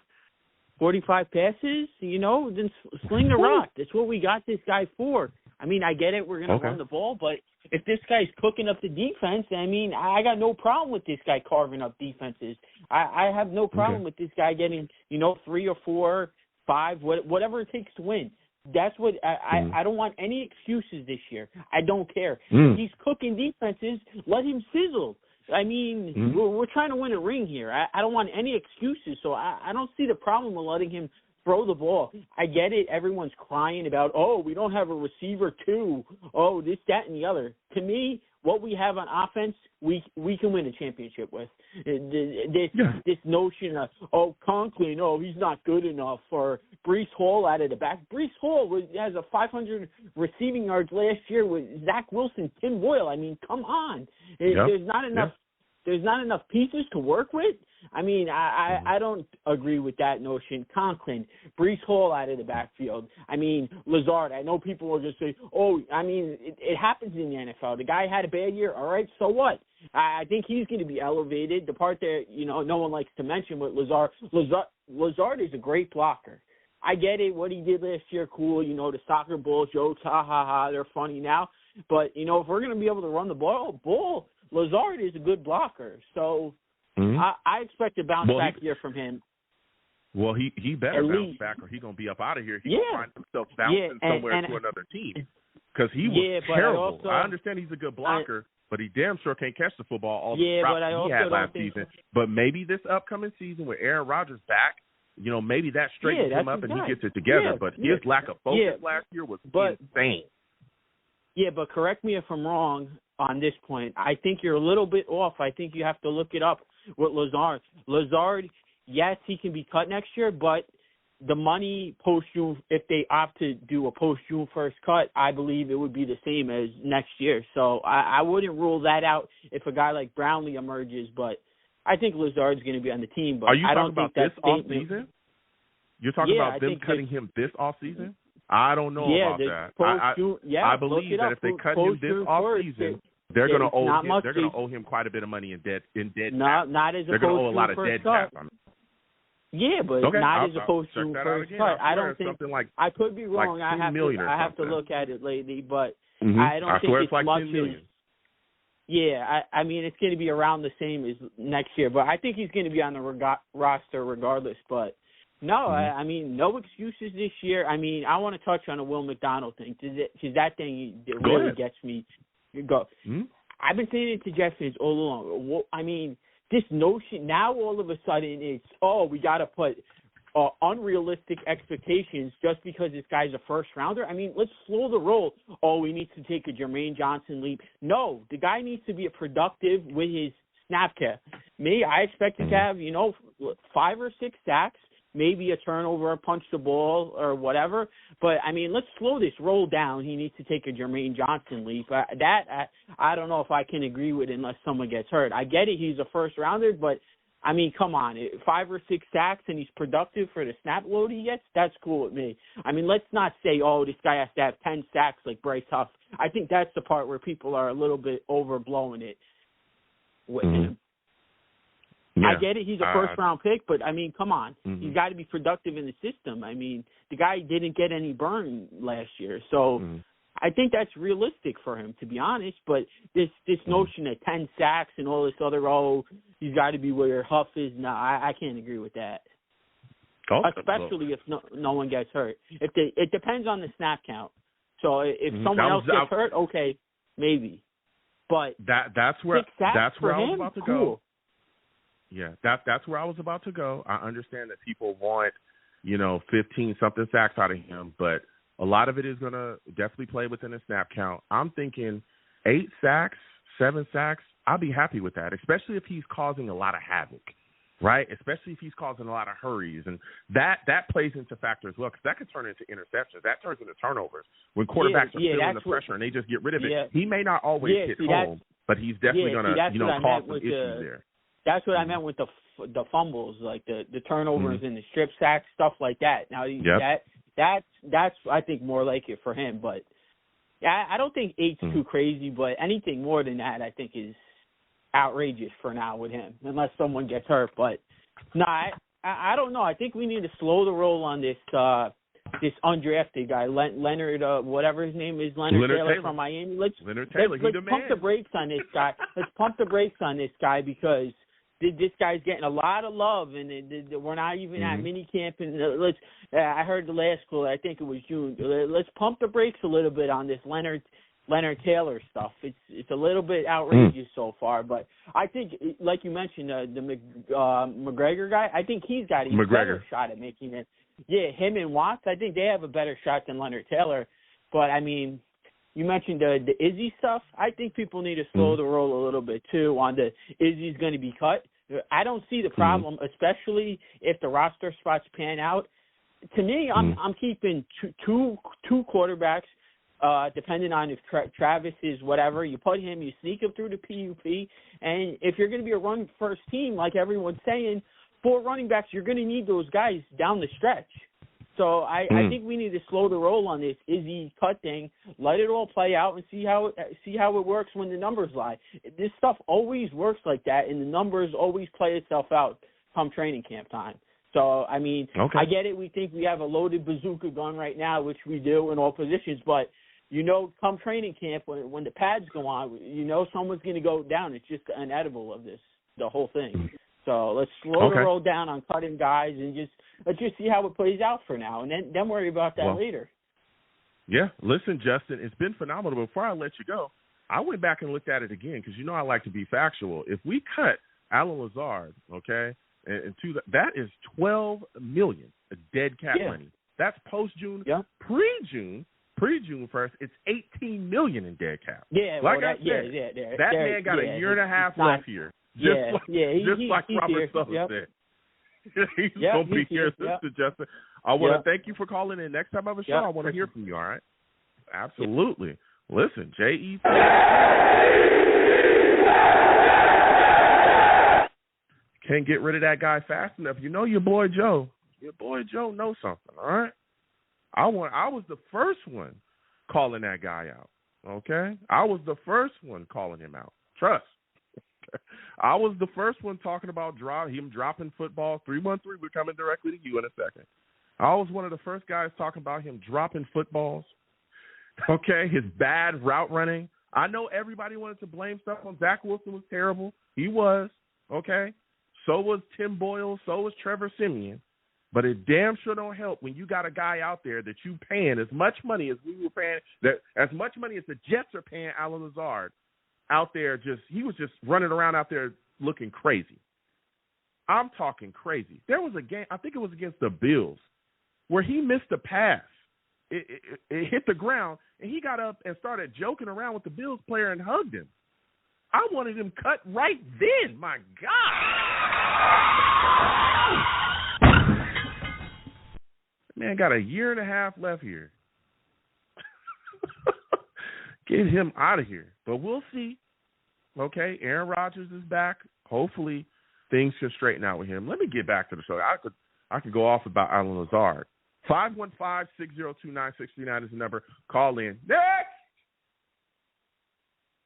passes, then sling the rock. That's what we got this guy for. I mean, I get it. We're going to run the ball, but if this guy's cooking up the defense, I mean, I got no problem with this guy carving up defenses. I have no problem with this guy getting, 3 or 4, 5, whatever it takes to win. That's what I don't want any excuses this year. I don't care. He's cooking defenses. Let him sizzle. I mean, we're trying to win a ring here. I don't want any excuses, so I don't see the problem with letting him throw the ball. I get it. Everyone's crying about, we don't have a receiver too. This, that, and the other. To me, what we have on offense, we can win a championship with. This notion of, Conklin, he's not good enough, or Breece Hall out of the back. Breece Hall has a 500 receiving yards last year with Zach Wilson, Tim Boyle. I mean, come on. There's not enough. There's not enough pieces to work with. I mean, I don't agree with that notion. Conklin, Breece Hall out of the backfield. I mean, Lazard. I know people are going to say, it happens in the NFL. The guy had a bad year. All right, so what? I think he's going to be elevated. The part that, no one likes to mention with Lazard is a great blocker. I get it, what he did last year, cool, the soccer ball jokes, they're funny now. But, if we're going to be able to run the ball, Lazard is a good blocker. So I expect a bounce back year from him. Well, he better bounce back or he's going to be up out of here. He's going to find himself bouncing somewhere to another team because he was terrible. I understand he's a good blocker, but he damn sure can't catch the football all the routes he had last season. But maybe this upcoming season with Aaron Rodgers back, maybe that straightens him up and he gets it together. But his lack of focus last year was insane. Yeah, but correct me if I'm wrong on this point. I think you're a little bit off. I think you have to look it up with Lazard. Lazard, yes, he can be cut next year, but the money post-June, if they opt to do a post-June 1st cut, I believe it would be the same as next year. So I wouldn't rule that out if a guy like Brownlee emerges, but I think Lazard's going to be on the team. But are you I talking don't about this offseason? You're talking about them cutting him this offseason? I don't know about that. I believe that if they cut him this offseason, they're going to owe him quite a bit of money in dead. Not as they're going to owe a lot of dead cap. Yeah, but not as opposed to first cut. I don't think like, I could be wrong. Like I have to look at it lately, but mm-hmm. I don't think it's like much 10 million. as. Yeah, I mean it's going to be around the same as next year, but I think he's going to be on the roster regardless. But no, mm-hmm. I mean no excuses this year. I mean I want to touch on the Will McDonald thing because that thing really gets me. Mm-hmm. I've been saying it to Jeff fans all along. I mean, this notion now all of a sudden it's, we got to put unrealistic expectations just because this guy's a first rounder. I mean, let's slow the roll. We need to take a Jermaine Johnson leap. No, the guy needs to be productive with his snap count. I expect him to have, 5 or 6 sacks, maybe a turnover, punch the ball or whatever. But, I mean, let's slow this roll down. He needs to take a Jermaine Johnson leap. I don't know if I can agree with it unless someone gets hurt. I get it. He's a first rounder, but, I mean, come on. 5 or 6 sacks and he's productive for the snap load he gets, that's cool with me. I mean, let's not say, this guy has to have 10 sacks like Bryce Huff. I think that's the part where people are a little bit overblowing it with him. Yeah. I get it. He's a first-round pick, but, I mean, come on. Mm-hmm. He's got to be productive in the system. I mean, the guy didn't get any burn last year. So I think that's realistic for him, to be honest. But this notion of 10 sacks and all this other, he's got to be where Huff is, no, I can't agree with that. Okay. Especially if no one gets hurt. It depends on the snap count. So if someone else gets hurt, okay, maybe. But that's where I was about to cool. go. Yeah, that's where I was about to go. I understand that people want, 15-something sacks out of him, but a lot of it is going to definitely play within the snap count. I'm thinking 8 sacks, 7 sacks, I'll be happy with that, especially if he's causing a lot of havoc, right? Especially if he's causing a lot of hurries. And that plays into factor as well, because that could turn into interceptions. That turns into turnovers. When quarterbacks are feeling the pressure and they just get rid of it, he may not always hit home, but he's definitely going to cause some issues there. That's what I meant with the fumbles, like the turnovers and the strip sacks, stuff like that. Now that's I think more like it for him. But I don't think 8's too crazy, but anything more than that I think is outrageous for now with him, unless someone gets hurt. But no, I don't know. I think we need to slow the roll on this undrafted guy, Leonard, whatever his name is, Leonard Taylor from Miami. Let's pump the brakes on this guy. Let's pump the brakes on this guy because this guy's getting a lot of love, and we're not even at mini camp. And I heard the last call, I think it was June. Let's pump the brakes a little bit on this Leonard Taylor stuff. It's a little bit outrageous so far, but I think, like you mentioned, the McGregor guy, I think he's got a better shot at making it. Yeah, him and Watts, I think they have a better shot than Leonard Taylor. But, I mean, you mentioned the Izzy stuff. I think people need to slow the roll a little bit, too, on the Izzy's going to be cut. I don't see the problem, especially if the roster spots pan out. To me, I'm keeping two quarterbacks, depending on if Travis is whatever. You put him, you sneak him through the PUP, and if you're going to be a run-first team, like everyone's saying, 4 running backs, you're going to need those guys down the stretch. So I think we need to slow the roll on this Izzy cut thing, let it all play out, and see how it works when the numbers lie. This stuff always works like that, and the numbers always play itself out come training camp time. So, I mean, I get it. We think we have a loaded bazooka gun right now, which we do in all positions, but, come training camp, when the pads go on, someone's going to go down. It's just inedible of the whole thing. So let's slow the roll down on cutting guys and let's just see how it plays out for now, and then worry about that later. Yeah, listen, Justin, it's been phenomenal. Before I let you go, I went back and looked at it again because I like to be factual. If we cut Alan Lazard, that is $12 million dead cap money. That's post-June, pre-June 1st. It's $18 million in dead cap. Yeah, that man got a year and a half left here. Just like Robert Saleh said. He's going to be here, Sister Justin. I want to thank you for calling in. Next time I have a show, I want to hear from you, all right? Absolutely. Listen, J.E. Can't get rid of that guy fast enough. Your boy Joe. Your boy Joe knows something, all right? I was the first one calling that guy out, okay? I was the first one calling him out. Trust. I was the first one talking about him dropping footballs. 313, we're coming directly to you in a second. I was one of the first guys talking about him dropping footballs. Okay, his bad route running. I know everybody wanted to blame stuff on Zach Wilson was terrible. He was, okay? So was Tim Boyle. So was Trevor Siemian. But it damn sure don't help when you got a guy out there that you paying as much money as we were paying, as much money as the Jets are paying Allen Lazard out there. He was just running around out there looking crazy. I'm talking crazy. There was a game, I think it was against the Bills, where he missed a pass. It hit the ground, and he got up and started joking around with the Bills player and hugged him. I wanted him cut right then. My God. Man got a year and a half left here. Get him out of here. But we'll see. Okay, Aaron Rodgers is back. Hopefully things can straighten out with him. Let me get back to the show. I could go off about Allen Lazard. 515-602-9639 is the number. Call in. Next!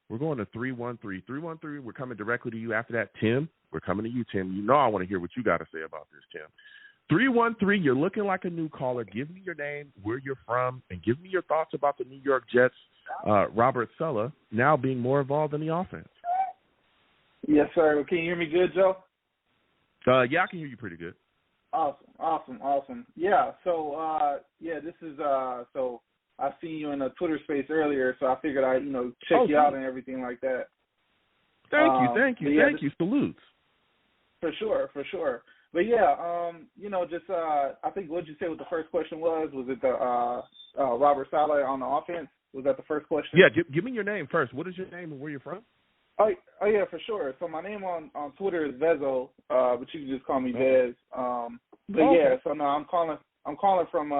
We're going to 313. 313, we're coming directly to you after that. Tim, we're coming to you, Tim. You know I want to hear what you got to say about this, Tim. 313, you're looking like a new caller. Give me your name, where you're from, and give me your thoughts about the New York Jets, Robert Saleh, now being more involved in the offense. Yes, sir. Can you hear me good, Joe? Yeah, I can hear you pretty good. Awesome. Yeah, so, this is, so I seen you in a Twitter space earlier, so I figured I'd, check you out and everything like that. Thank you. Salutes. For sure. But yeah, I think what you said what the first question was it the Robert Saleh on the offense? Was that the first question? Yeah, give me your name first. What is your name and where you're from? Oh yeah, for sure. So my name on Twitter is Vezo, but you can just call me Vez. Yeah, so no, I'm calling from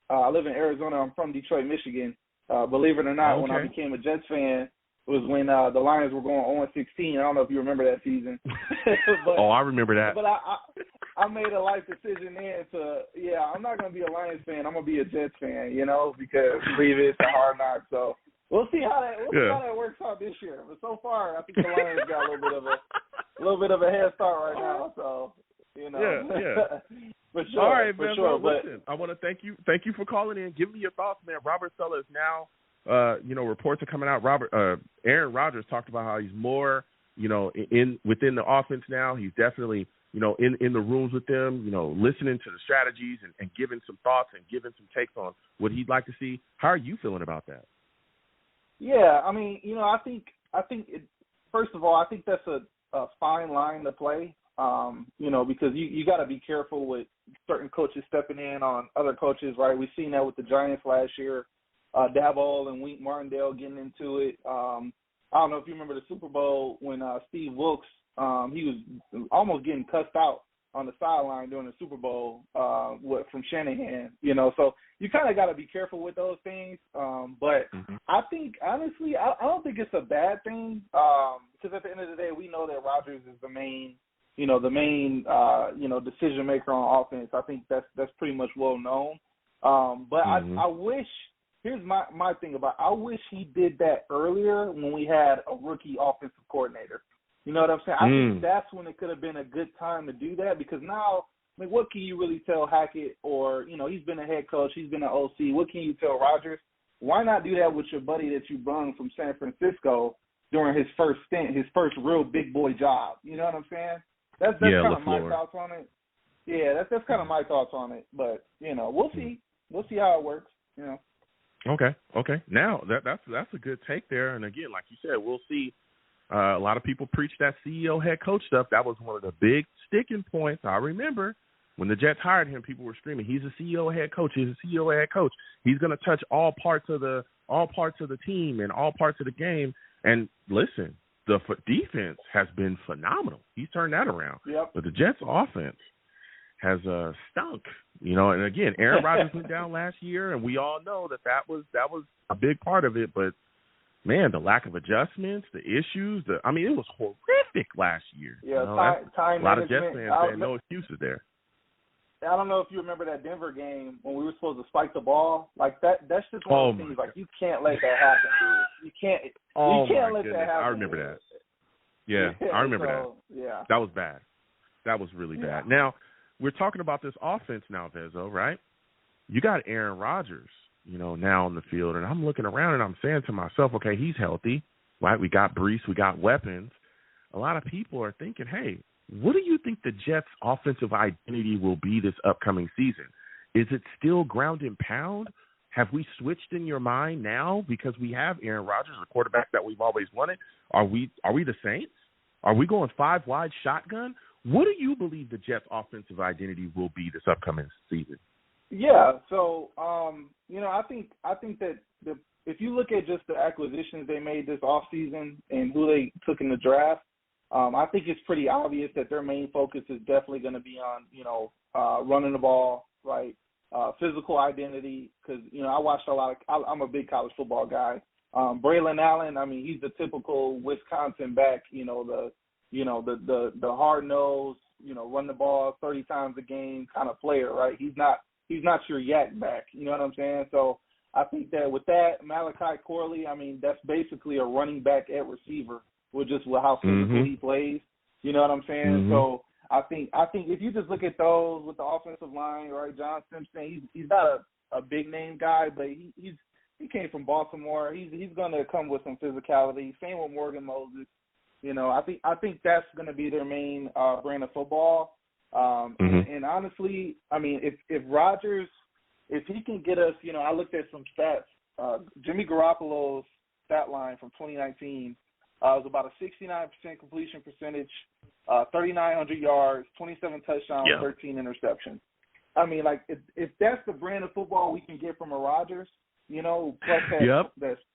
I live in Arizona. I'm from Detroit, Michigan. Believe it or not, when I became a Jets fan was when the Lions were going 0-16. I don't know if you remember that season. But, I remember that. But I made a life decision then I'm not going to be a Lions fan. I'm going to be a Jets fan, because believe it's a hard knock. So we'll see how that works out this year. But so far, I think the Lions got a little bit of a head start right now. So Yeah. For sure. All right, man. For sure. Listen, I want to thank you for calling in. Give me your thoughts, man. Robert Saleh is now, reports are coming out. Aaron Rodgers talked about how he's more, within the offense now. He's definitely, in the rooms with them, listening to the strategies and giving some thoughts and giving some takes on what he'd like to see. How are you feeling about that? Yeah, I mean, I think first of all, I think that's a fine line to play. Because you got to be careful with certain coaches stepping in on other coaches, right? We've seen that with the Giants last year, Daboll and Wink Martindale getting into it. I don't know if you remember the Super Bowl when Steve Wilkes, he was almost getting cussed out on the sideline during the Super Bowl from Shanahan, So you kind of got to be careful with those things. But I think, honestly, I don't think it's a bad thing because at the end of the day, we know that Rodgers is the main decision maker on offense. I think that's pretty much well known. But I wish, here's my thing about it. I wish he did that earlier when we had a rookie offensive coordinator. You know what I'm saying? I think that's when it could have been a good time to do that because now, I mean, what can you really tell Hackett or, he's been a head coach, he's been an OC. What can you tell Rodgers? Why not do that with your buddy that you brung from San Francisco during his first stint, his first real big boy job? You know what I'm saying? That's kind of my thoughts on it. Yeah, that's kind of my thoughts on it. But, we'll see. We'll see how it works, Okay. Now, that's a good take there. And, again, like you said, we'll see. A lot of people preach that CEO head coach stuff. That was one of the big sticking points. I remember when the Jets hired him, people were screaming, he's a CEO head coach. He's a CEO head coach. He's going to touch all parts of the team and all parts of the game. And, listen, the defense has been phenomenal. He's turned that around. Yep. But the Jets' offense has stunk. And again, Aaron Rodgers went down last year, and we all know that was a big part of it. But, man, the lack of adjustments, the issues, it was horrific last year. Yeah, time a lot of management. Jets fans saying no excuses there. I don't know if you remember that Denver game when we were supposed to spike the ball. Like that's just one of the things. Like you can't let that happen, dude. You can't let that happen. I remember that. Yeah, I remember that. Yeah. That was bad. That was really bad. Now, we're talking about this offense now, Vezo, right? You got Aaron Rodgers, now on the field, and I'm looking around and I'm saying to myself, okay, he's healthy, right? We got Brees, we got weapons. A lot of people are thinking, hey, what do you think the Jets' offensive identity will be this upcoming season? Is it still ground and pound? Have we switched in your mind now because we have Aaron Rodgers, the quarterback that we've always wanted? Are we the Saints? Are we going 5-wide shotgun? What do you believe the Jets' offensive identity will be this upcoming season? Yeah, so I think that if you look at just the acquisitions they made this offseason and who they took in the draft, I think it's pretty obvious that their main focus is definitely going to be on running the ball, right? Physical identity, because I watched a lot of. I'm a big college football guy. Braylon Allen, I mean, he's the typical Wisconsin back. The hard nosed, run the ball 30 times a game kind of player, right? He's not your yak back. You know what I'm saying? So I think that with that, Malachi Corley, I mean, that's basically a running back at receiver with just how physical he plays. You know what I'm saying? So I think if you just look at those with the offensive line, right, John Simpson, he's not a big name guy, but he came from Baltimore. He's going to come with some physicality. Same with Morgan Moses. I think that's going to be their main brand of football. And honestly, I mean, if Rodgers, if he can get us, I looked at some stats. Jimmy Garoppolo's stat line from 2019 was about a 69% completion percentage, 3,900 yards, 27 touchdowns, 13 interceptions. I mean, like, if that's the brand of football we can get from a Rodgers, plus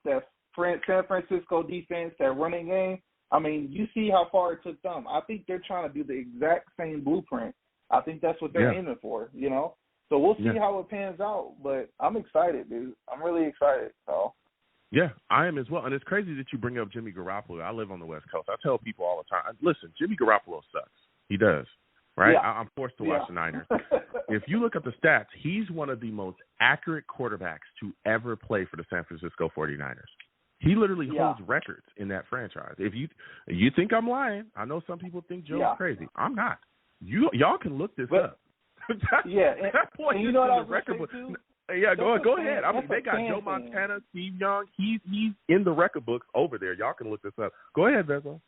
that San Francisco defense, that running game, I mean, you see how far it took them. I think they're trying to do the exact same blueprint. I think that's what they're aiming for, So we'll see how it pans out. But I'm excited, dude. I'm really excited. So. Yeah, I am as well. And it's crazy that you bring up Jimmy Garoppolo. I live on the West Coast. I tell people all the time, listen, Jimmy Garoppolo sucks. He does, right? Yeah. I'm forced to watch the Niners. If you look at the stats, he's one of the most accurate quarterbacks to ever play for the San Francisco 49ers. He literally holds records in that franchise. If you think I'm lying, I know some people think Joe's crazy. I'm not. Y'all can look this up. that point and you know what I was record book. Yeah, go ahead. I mean, they got Joe Montana, Steve Young. He's in the record books over there. Y'all can look this up. Go ahead, Vezo.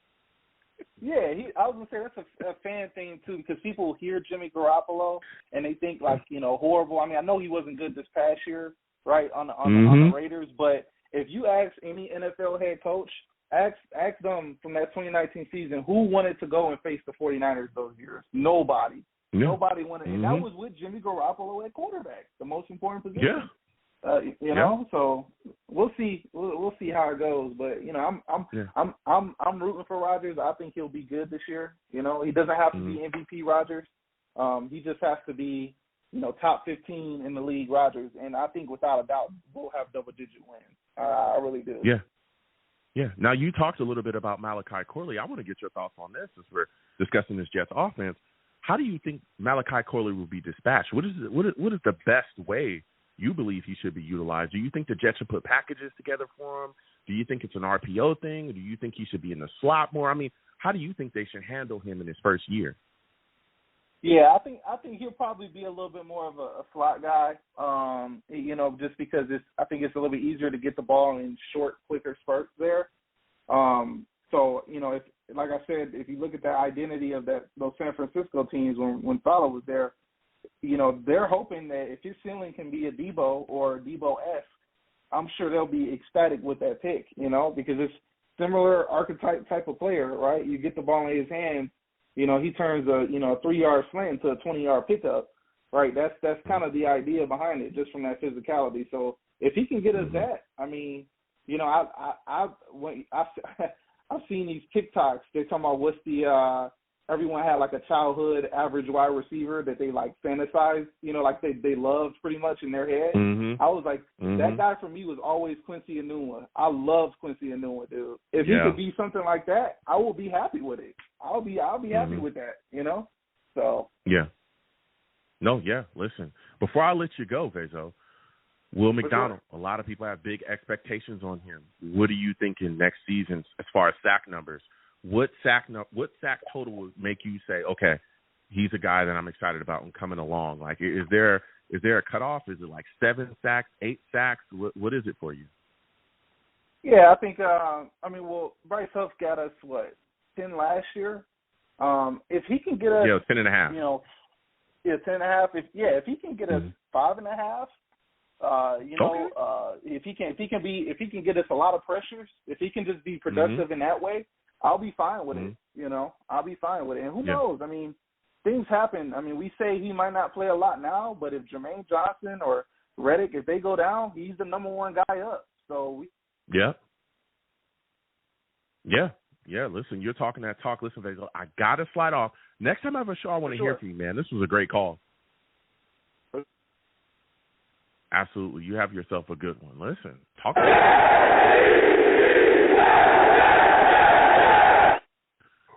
Yeah, I was gonna say that's a fan thing too, because people hear Jimmy Garoppolo and they think horrible. I mean, I know he wasn't good this past year, right, on the Raiders, but if you ask any NFL head coach, ask them from that 2019 season who wanted to go and face the 49ers those years. Nobody. Yeah. Nobody wanted, and that was with Jimmy Garoppolo at quarterback, the most important position. Yeah. So we'll see. We'll see how it goes. But I'm rooting for Rodgers. I think he'll be good this year. He doesn't have to be MVP Rodgers. He just has to be top 15 in the league Rodgers. And I think without a doubt we'll have double-digit wins. I really do. Yeah. Yeah. Now you talked a little bit about Malachi Corley. I want to get your thoughts on this as we're discussing this Jets offense. How do you think Malachi Corley will be dispatched? What is the best way you believe he should be utilized? Do you think the Jets should put packages together for him? Do you think it's an RPO thing? Or do you think he should be in the slot more? I mean, how do you think they should handle him in his first year? Yeah, I think he'll probably be a little bit more of a slot guy. Just because I think it's a little bit easier to get the ball in short, quicker spurts there. If, like I said, if you look at the identity of those San Francisco teams when Saleh was there, they're hoping that if his ceiling can be a Debo or Debo-esque, I'm sure they'll be ecstatic with that pick, because it's similar archetype type of player, right? You get the ball in his hands, he turns a 3-yard slant into a 20-yard pickup, right? That's kind of the idea behind it, just from that physicality. So if he can get us that, I mean, I've seen these TikToks. They're talking about what's the everyone had like a childhood average wide receiver that they like fantasized, like they loved pretty much in their head. I was like, that guy for me was always Quincy Enunwa. I loved Quincy Enunwa, dude. If he could be something like that, I will be happy with it. I'll be happy with that, So yeah. No, yeah. Listen, before I let you go, Vezo, Will McDonald, a lot of people have big expectations on him. What are you thinking next season as far as sack numbers? what sack total would make you say, okay, he's a guy that I'm excited about and coming along? Like, is there a cutoff? Is it like 7 sacks, 8 sacks? What is it for you? Yeah, I think, Bryce Huff got us, 10 last year? If he can get us, 10.5. 10.5. If he can get us 5.5, if he can get us a lot of pressures, if he can just be productive in that way, I'll be fine with it. I'll be fine with it. And who knows? I mean, things happen. I mean, we say he might not play a lot now, but if Jermaine Johnson or Reddick, if they go down, he's the number one guy up. So Yeah, listen, you're talking that talk. Listen, I got to slide off. Next time I have a show, I want to hear from you, man. This was a great call. Absolutely. You have yourself a good one. Listen, talk about it.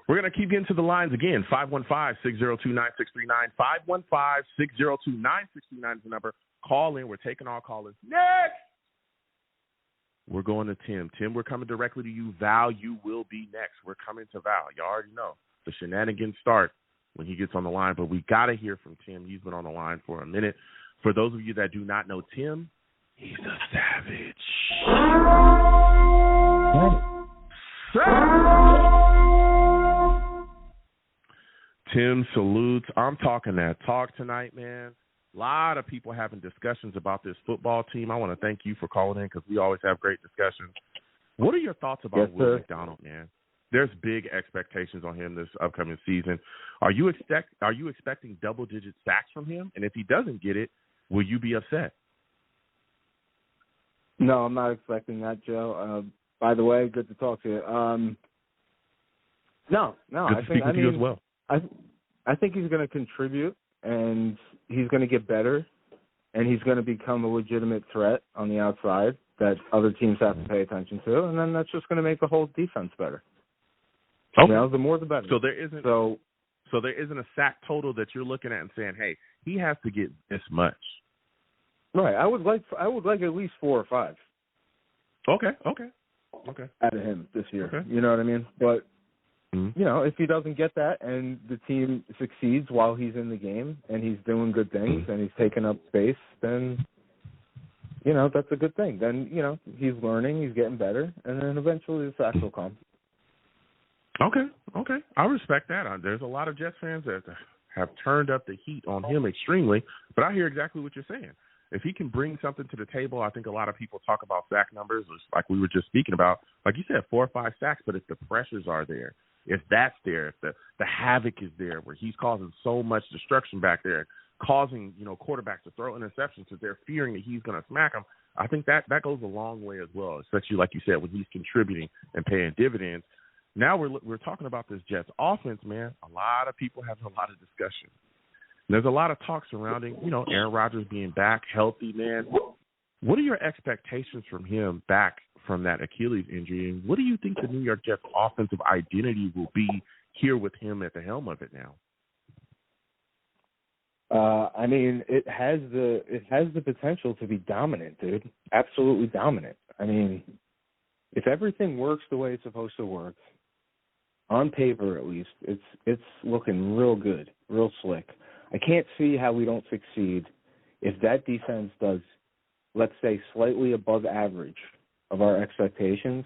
We're going to keep getting to the lines again. 515-602-9639. 515-602-9639 is the number. Call in. We're taking all callers. Next! We're going to Tim. Tim, we're coming directly to you. Val, you will be next. We're coming to Val. You already know. The shenanigans start when he gets on the line, but we got to hear from Tim. He's been on the line for a minute. For those of you that do not know Tim, he's a savage. Tim salutes. I'm talking that talk tonight, man. A lot of people having discussions about this football team. I want to thank you for calling in because we always have great discussions. What are your thoughts about Will McDonald, man? There's big expectations on him this upcoming season. Are you expecting double-digit sacks from him? And if he doesn't get it, will you be upset? No, I'm not expecting that, Joe. By the way, good to talk to you. No. Good to speak with you as well. I think he's going to contribute, and he's going to get better, and he's going to become a legitimate threat on the outside that other teams have to pay attention to, and then that's just going to make the whole defense better. Okay. The more the better. So there isn't a sack total that you're looking at and saying, hey, he has to get this much. Right. I would like at least 4 or 5. Okay. Out of him this year. Okay. You know what I mean? But if he doesn't get that and the team succeeds while he's in the game and he's doing good things and he's taking up space, then that's a good thing. Then, he's learning, he's getting better, and then eventually the sacks will come. Okay. I respect that. There's a lot of Jets fans that have turned up the heat on him extremely, but I hear exactly what you're saying. If he can bring something to the table, I think a lot of people talk about sack numbers, like we were just speaking about. Like you said, 4 or 5 sacks, but if the pressures are there, if that's there, if the havoc is there where he's causing so much destruction back there, causing, quarterbacks to throw interceptions because they're fearing that he's going to smack them, I think that goes a long way as well, especially like you said, when he's contributing and paying dividends. Now we're talking about this Jets offense, man. A lot of people having a lot of discussion. There's a lot of talk surrounding, Aaron Rodgers being back, healthy, man. What are your expectations from him back from that Achilles injury, and what do you think the New York Jets offensive identity will be here with him at the helm of it now? It has the potential to be dominant, dude. Absolutely dominant. If everything works the way it's supposed to work, on paper at least, it's looking real good, real slick. I can't see how we don't succeed if that defense does, let's say, slightly above average of our expectations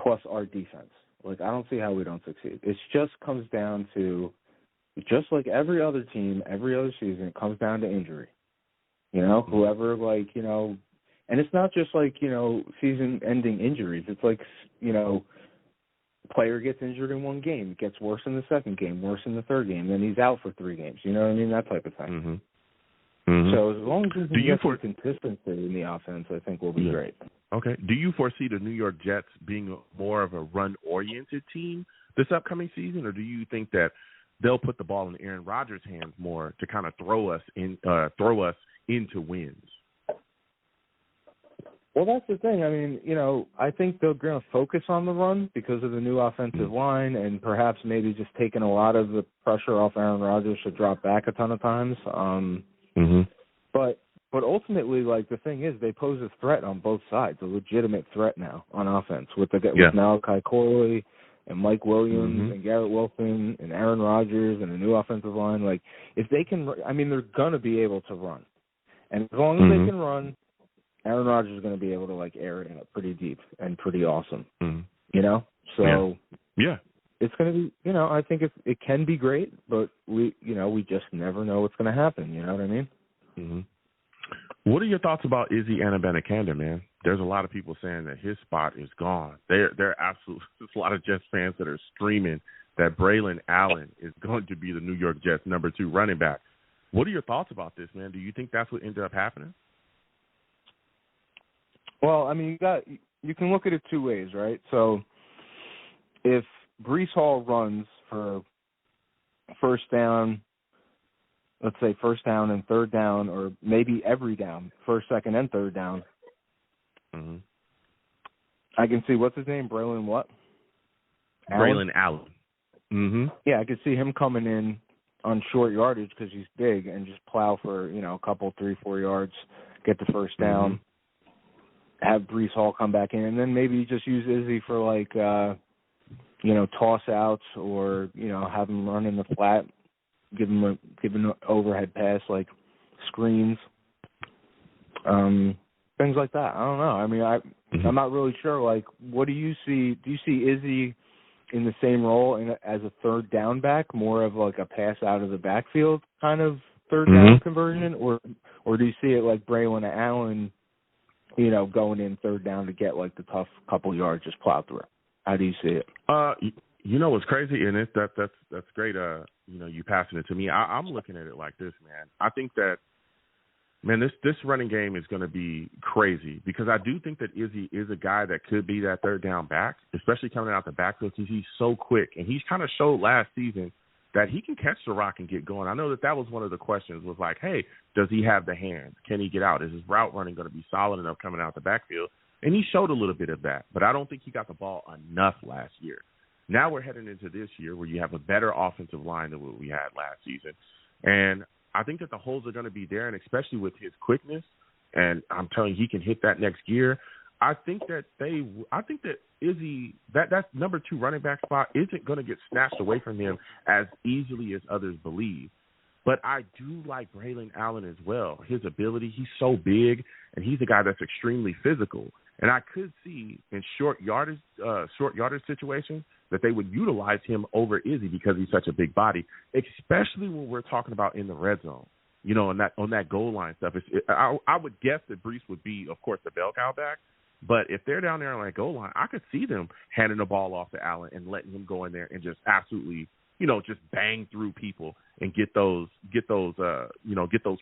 plus our defense. I don't see how we don't succeed. It just comes down to, just like every other team, every other season, it comes down to injury. Whoever, and it's not just season-ending injuries. It's player gets injured in one game, it gets worse in the second game, worse in the third game, then he's out for 3 games. You know what I mean? That type of thing. So as long as we can get some consistency in the offense, I think we'll be great. Okay. Do you foresee the New York Jets being more of a run-oriented team this upcoming season, or do you think that they'll put the ball in Aaron Rodgers' hands more to kind of throw us into wins? Well, that's the thing. I think they're going to focus on the run because of the new offensive line and perhaps maybe just taking a lot of the pressure off Aaron Rodgers to drop back a ton of times. But ultimately, the thing is, they pose a threat on both sides, a legitimate threat now on offense with Malachi Corley and Mike Williams and Garrett Wilson and Aaron Rodgers and a new offensive line, like, if they can, I mean, they're going to be able to run. And as long as they can run, Aaron Rodgers is going to be able to, like, air it out pretty deep and pretty awesome, you know? So, yeah. It's going to be, you know, I think it can be great, but we just never know what's going to happen, you know what I mean? Mm-hmm. What are your thoughts about Izzy Anabanacander, man? There's a lot of people saying that his spot is gone. They're absolutely, there's a lot of Jets fans that are screaming that Braylon Allen is going to be the New York Jets' number 2 running back. What are your thoughts about this, man? Do you think that's what ended up happening? Well, I mean, you can look at it two ways, right? So if Breece Hall runs for first down, let's say first down and third down, or maybe every down, first, second, and third down, I can see, what's his name, Braylon what? Braylon Allen. Yeah, I could see him coming in on short yardage because he's big and just plow for, you know, a couple, 3-4 yards, get the first down, have Breece Hall come back in, and then maybe just use Izzy for, like, you know, toss-outs or, you know, have him run in the flat, give him an overhead pass, like screens, things like that. I don't know. I mean, I'm not really sure. Like, what do you see? Do you see Izzy in the same role as a third down back, more of like a pass out of the backfield kind of third down conversion, or do you see it like Braylon Allen, you know, going in third down to get like the tough couple yards, just plow through? How do you see it? You know what's crazy, and that's great. You know, you passing it to me. I'm looking at it like this, man. I think that, man, this running game is going to be crazy because I do think that Izzy is a guy that could be that third down back, especially coming out the backfield because he's so quick, and he's kind of showed last season that he can catch the rock and get going. I know that was one of the questions was like, hey, does he have the hands? Can he get out? Is his route running going to be solid enough coming out the backfield? And he showed a little bit of that, but I don't think he got the ball enough last year. Now we're heading into this year where you have a better offensive line than what we had last season. And I think that the holes are going to be there, and especially with his quickness, and I'm telling you, he can hit that next gear. I think that Izzy, that number 2 running back spot isn't going to get snatched away from him as easily as others believe. But I do like Braylon Allen as well. His ability, he's so big, and he's a guy that's extremely physical. And I could see in short yardage situations that they would utilize him over Izzy because he's such a big body, especially when we're talking about in the red zone, you know, on that goal line stuff. I would guess that Breece would be, of course, the bell cow back. But if they're down there on that goal line, I could see them handing the ball off to Allen and letting him go in there and just absolutely, you know, just bang through people and get those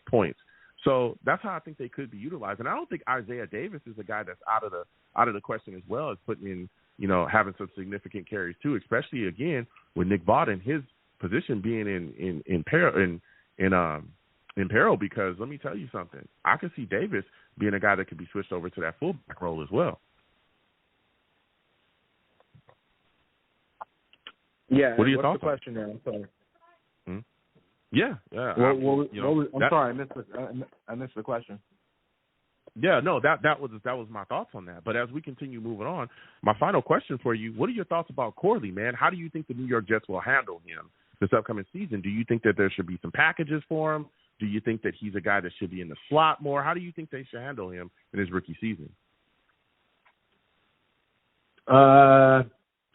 points. So that's how I think they could be utilized. And I don't think Isaiah Davis is a guy that's out of the question as well as putting in, you know, having some significant carries too, especially again with Nick Vaughn, his position being in peril, because let me tell you something. I could see Davis being a guy that could be switched over to that fullback role as well. Yeah. What are your thoughts? The question there? I'm sorry. Yeah. I'm sorry, I missed the question. Yeah, no, that was my thoughts on that. But as we continue moving on, my final question for you: what are your thoughts about Corley, man? How do you think the New York Jets will handle him this upcoming season? Do you think that there should be some packages for him? Do you think that he's a guy that should be in the slot more? How do you think they should handle him in his rookie season?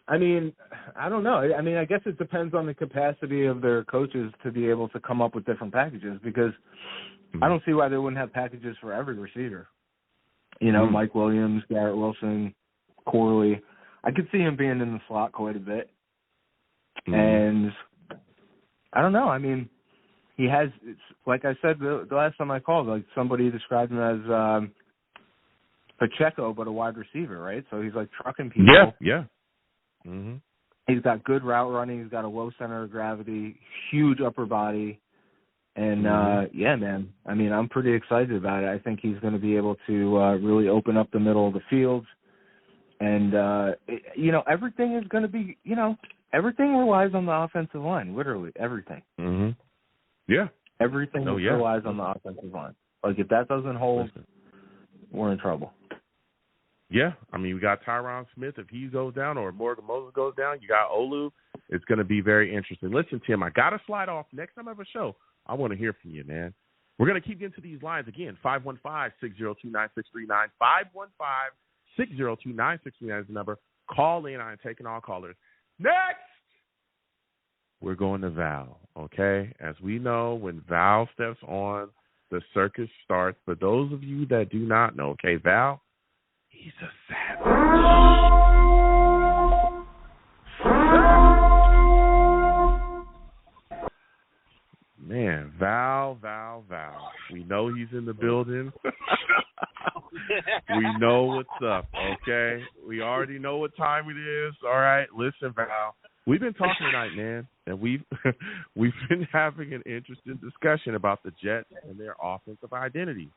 I mean, I don't know. I mean, I guess it depends on the capacity of their coaches to be able to come up with different packages, because I don't see why they wouldn't have packages for every receiver. You know, Mike Williams, Garrett Wilson, Corley. I could see him being in the slot quite a bit. And I don't know. I mean, he has, like I said the last time I called, like somebody described him as Pacheco, but a wide receiver, right? So he's like trucking people. Yeah. He's got good route running. He's got a low center of gravity, huge upper body. And, yeah, man, I mean, I'm pretty excited about it. I think he's going to be able to really open up the middle of the field. And, you know, everything is going to be, you know, everything relies on the offensive line, literally everything. Yeah. Everything relies on the offensive line. Like, if that doesn't hold, we're in trouble. Yeah, I mean, we got Tyron Smith. If he goes down or Morgan Moses goes down, you got Olu. It's going to be very interesting. Listen, Tim, I got to slide off. Next time I have a show, I want to hear from you, man. We're going to keep getting to these lines again. 515-602-9639. 515-602-9639 is the number. Call in. I am taking all callers. Next, we're going to Val, okay? As we know, when Val steps on, the circus starts. For those of you that do not know, okay, Val, he's a savage. Man, Val. We know he's in the building. We know what's up, okay? We already know what time it is. All right, listen, Val. We've been talking tonight, man, and we've been having an interesting discussion about the Jets and their offensive identity.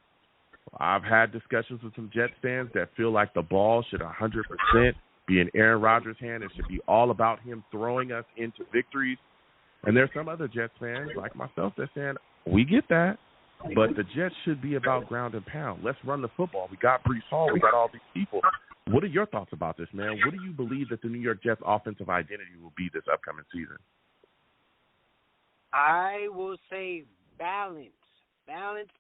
I've had discussions with some Jets fans that feel like the ball should 100% be in Aaron Rodgers' hand. It should be all about him throwing us into victories. And there's some other Jets fans like myself that saying, we get that, but the Jets should be about ground and pound. Let's run the football. We got Breece Hall. We got all these people. What are your thoughts about this, man? What do you believe that the New York Jets offensive identity will be this upcoming season? I will say balance. Balance.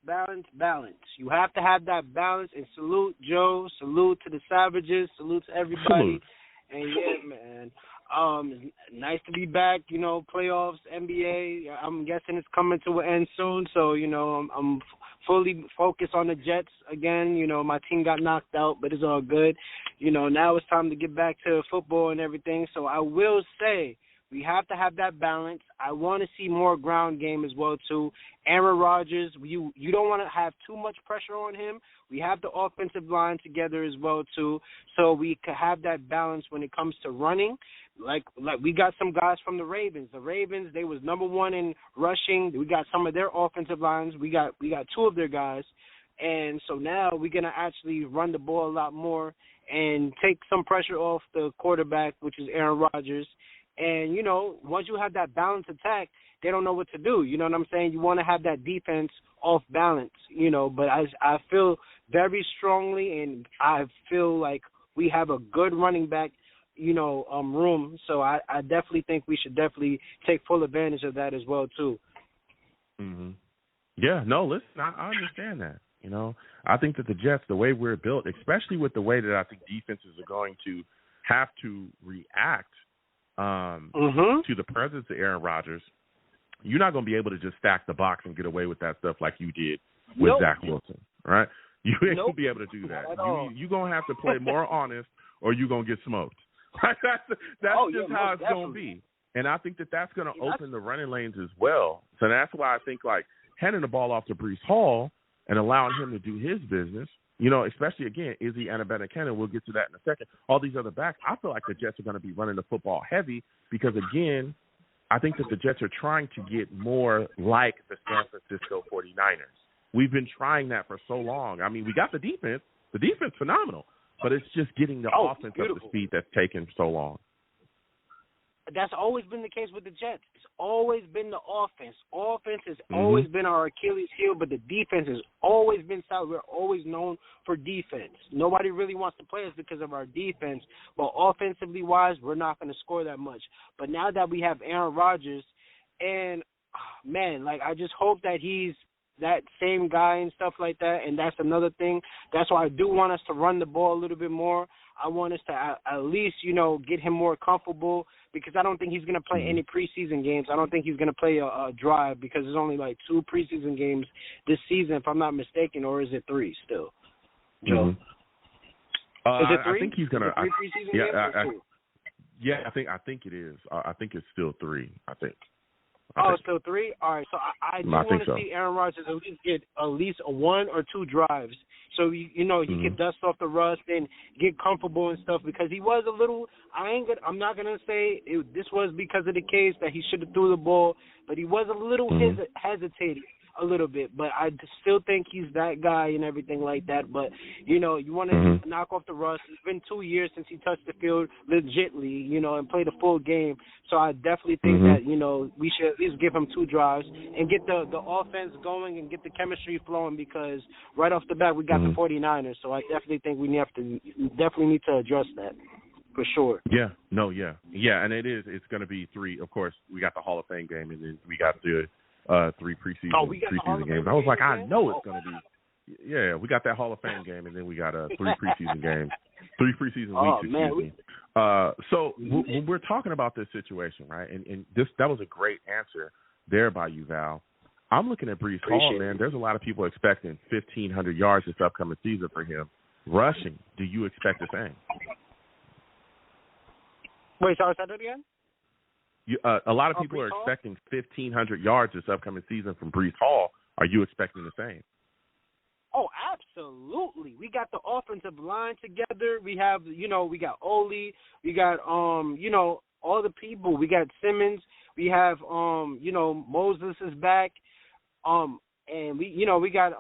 You have to have that balance. And salute, Joe. Salute to the Savages. Salute to everybody. Salute. And, yeah, man. It's nice to be back, playoffs, NBA. I'm guessing it's coming to an end soon. So, I'm fully focused on the Jets again. My team got knocked out, but it's all good. Now it's time to get back to football and everything. So I will say we have to have that balance. I want to see more ground game as well, too. Aaron Rodgers, you don't want to have too much pressure on him. We have the offensive line together as well, too, so we can have that balance when it comes to running. Like we got some guys from the Ravens. The Ravens, they was number one in rushing. We got some of their offensive lines. We got two of their guys. And so now we're going to actually run the ball a lot more and take some pressure off the quarterback, which is Aaron Rodgers. And, once you have that balanced attack, they don't know what to do. You know what I'm saying? You want to have that defense off balance, but I feel very strongly, and I feel like we have a good running back, room. So I definitely think we should definitely take full advantage of that as well, too. Mm-hmm. Yeah, no, listen, I understand that. I think that the Jets, the way we're built, especially with the way that I think defenses are going to have to react to the presence of Aaron Rodgers, you're not going to be able to just stack the box and get away with that stuff like you did with Zach Wilson, right? You ain't going to be able to do that. You're going to have to play more honest or you're going to get smoked. That's just how it's going to be. And I think that that's going to open the running lanes as well. So that's why I think, handing the ball off to Breece Hall and allowing him to do his business, especially, again, Izzy Anabana-Cannon, we'll get to that in a second. All these other backs, I feel like the Jets are going to be running the football heavy because, again, I think that the Jets are trying to get more like the San Francisco 49ers. We've been trying that for so long. I mean, we got the defense. The defense phenomenal. But it's just getting the offense up to speed that's taken so long. That's always been the case with the Jets. It's always been the offense. Offense has always been our Achilles heel, but the defense has always been solid. We're always known for defense. Nobody really wants to play us because of our defense, but offensively wise, we're not going to score that much. But now that we have Aaron Rodgers, and I just hope that he's that same guy and stuff like that, and that's another thing. That's why I do want us to run the ball a little bit more. I want us to at least, get him more comfortable because I don't think he's going to play any preseason games. I don't think he's going to play a drive because there's only 2 preseason games this season, if I'm not mistaken, or is it 3 still? Joe? Is it 3? I think he's going to. 3 preseason games? I think it is. I think it's still 3. I think. It's still 3? All right, so I do want to see Aaron Rodgers at least get at least 1 or 2 drives. So, he can dust off the rust and get comfortable and stuff because he was a little – I'm not going to say this was because of the case that he should have threw the ball, but he was a little hesitated a little bit, but I still think he's that guy and everything like that. But, you know, you want to knock off the rust. It's been 2 years since he touched the field legitly, you know, and played a full game. So I definitely think that, you know, we should at least give him 2 drives and get the offense going and get the chemistry flowing, because right off the bat we got the 49ers. So I definitely think we definitely need to address that. For sure. Yeah. No, yeah. Yeah, and it's going to be 3. Of course, we got the Hall of Fame game, and then we got the 3 preseason games. I was like, I know it's going to be. Yeah, we got that Hall of Fame game, and then we got 3 preseason games. 3 preseason weeks, excuse me. So when we're talking about this situation, right, and that was a great answer there by you, Val. I'm looking at Breece Hall, man. There's a lot of people expecting 1,500 yards this upcoming season for him. Rushing, do you expect the same? Wait, sorry, say that again? A lot of people are expecting 1,500 yards this upcoming season from Breece Hall. Are you expecting the same? Oh, absolutely. We got the offensive line together. We have, you know, we got Ole. We got, you know, all the people. We got Simmons. We have, you know, Moses is back. And we got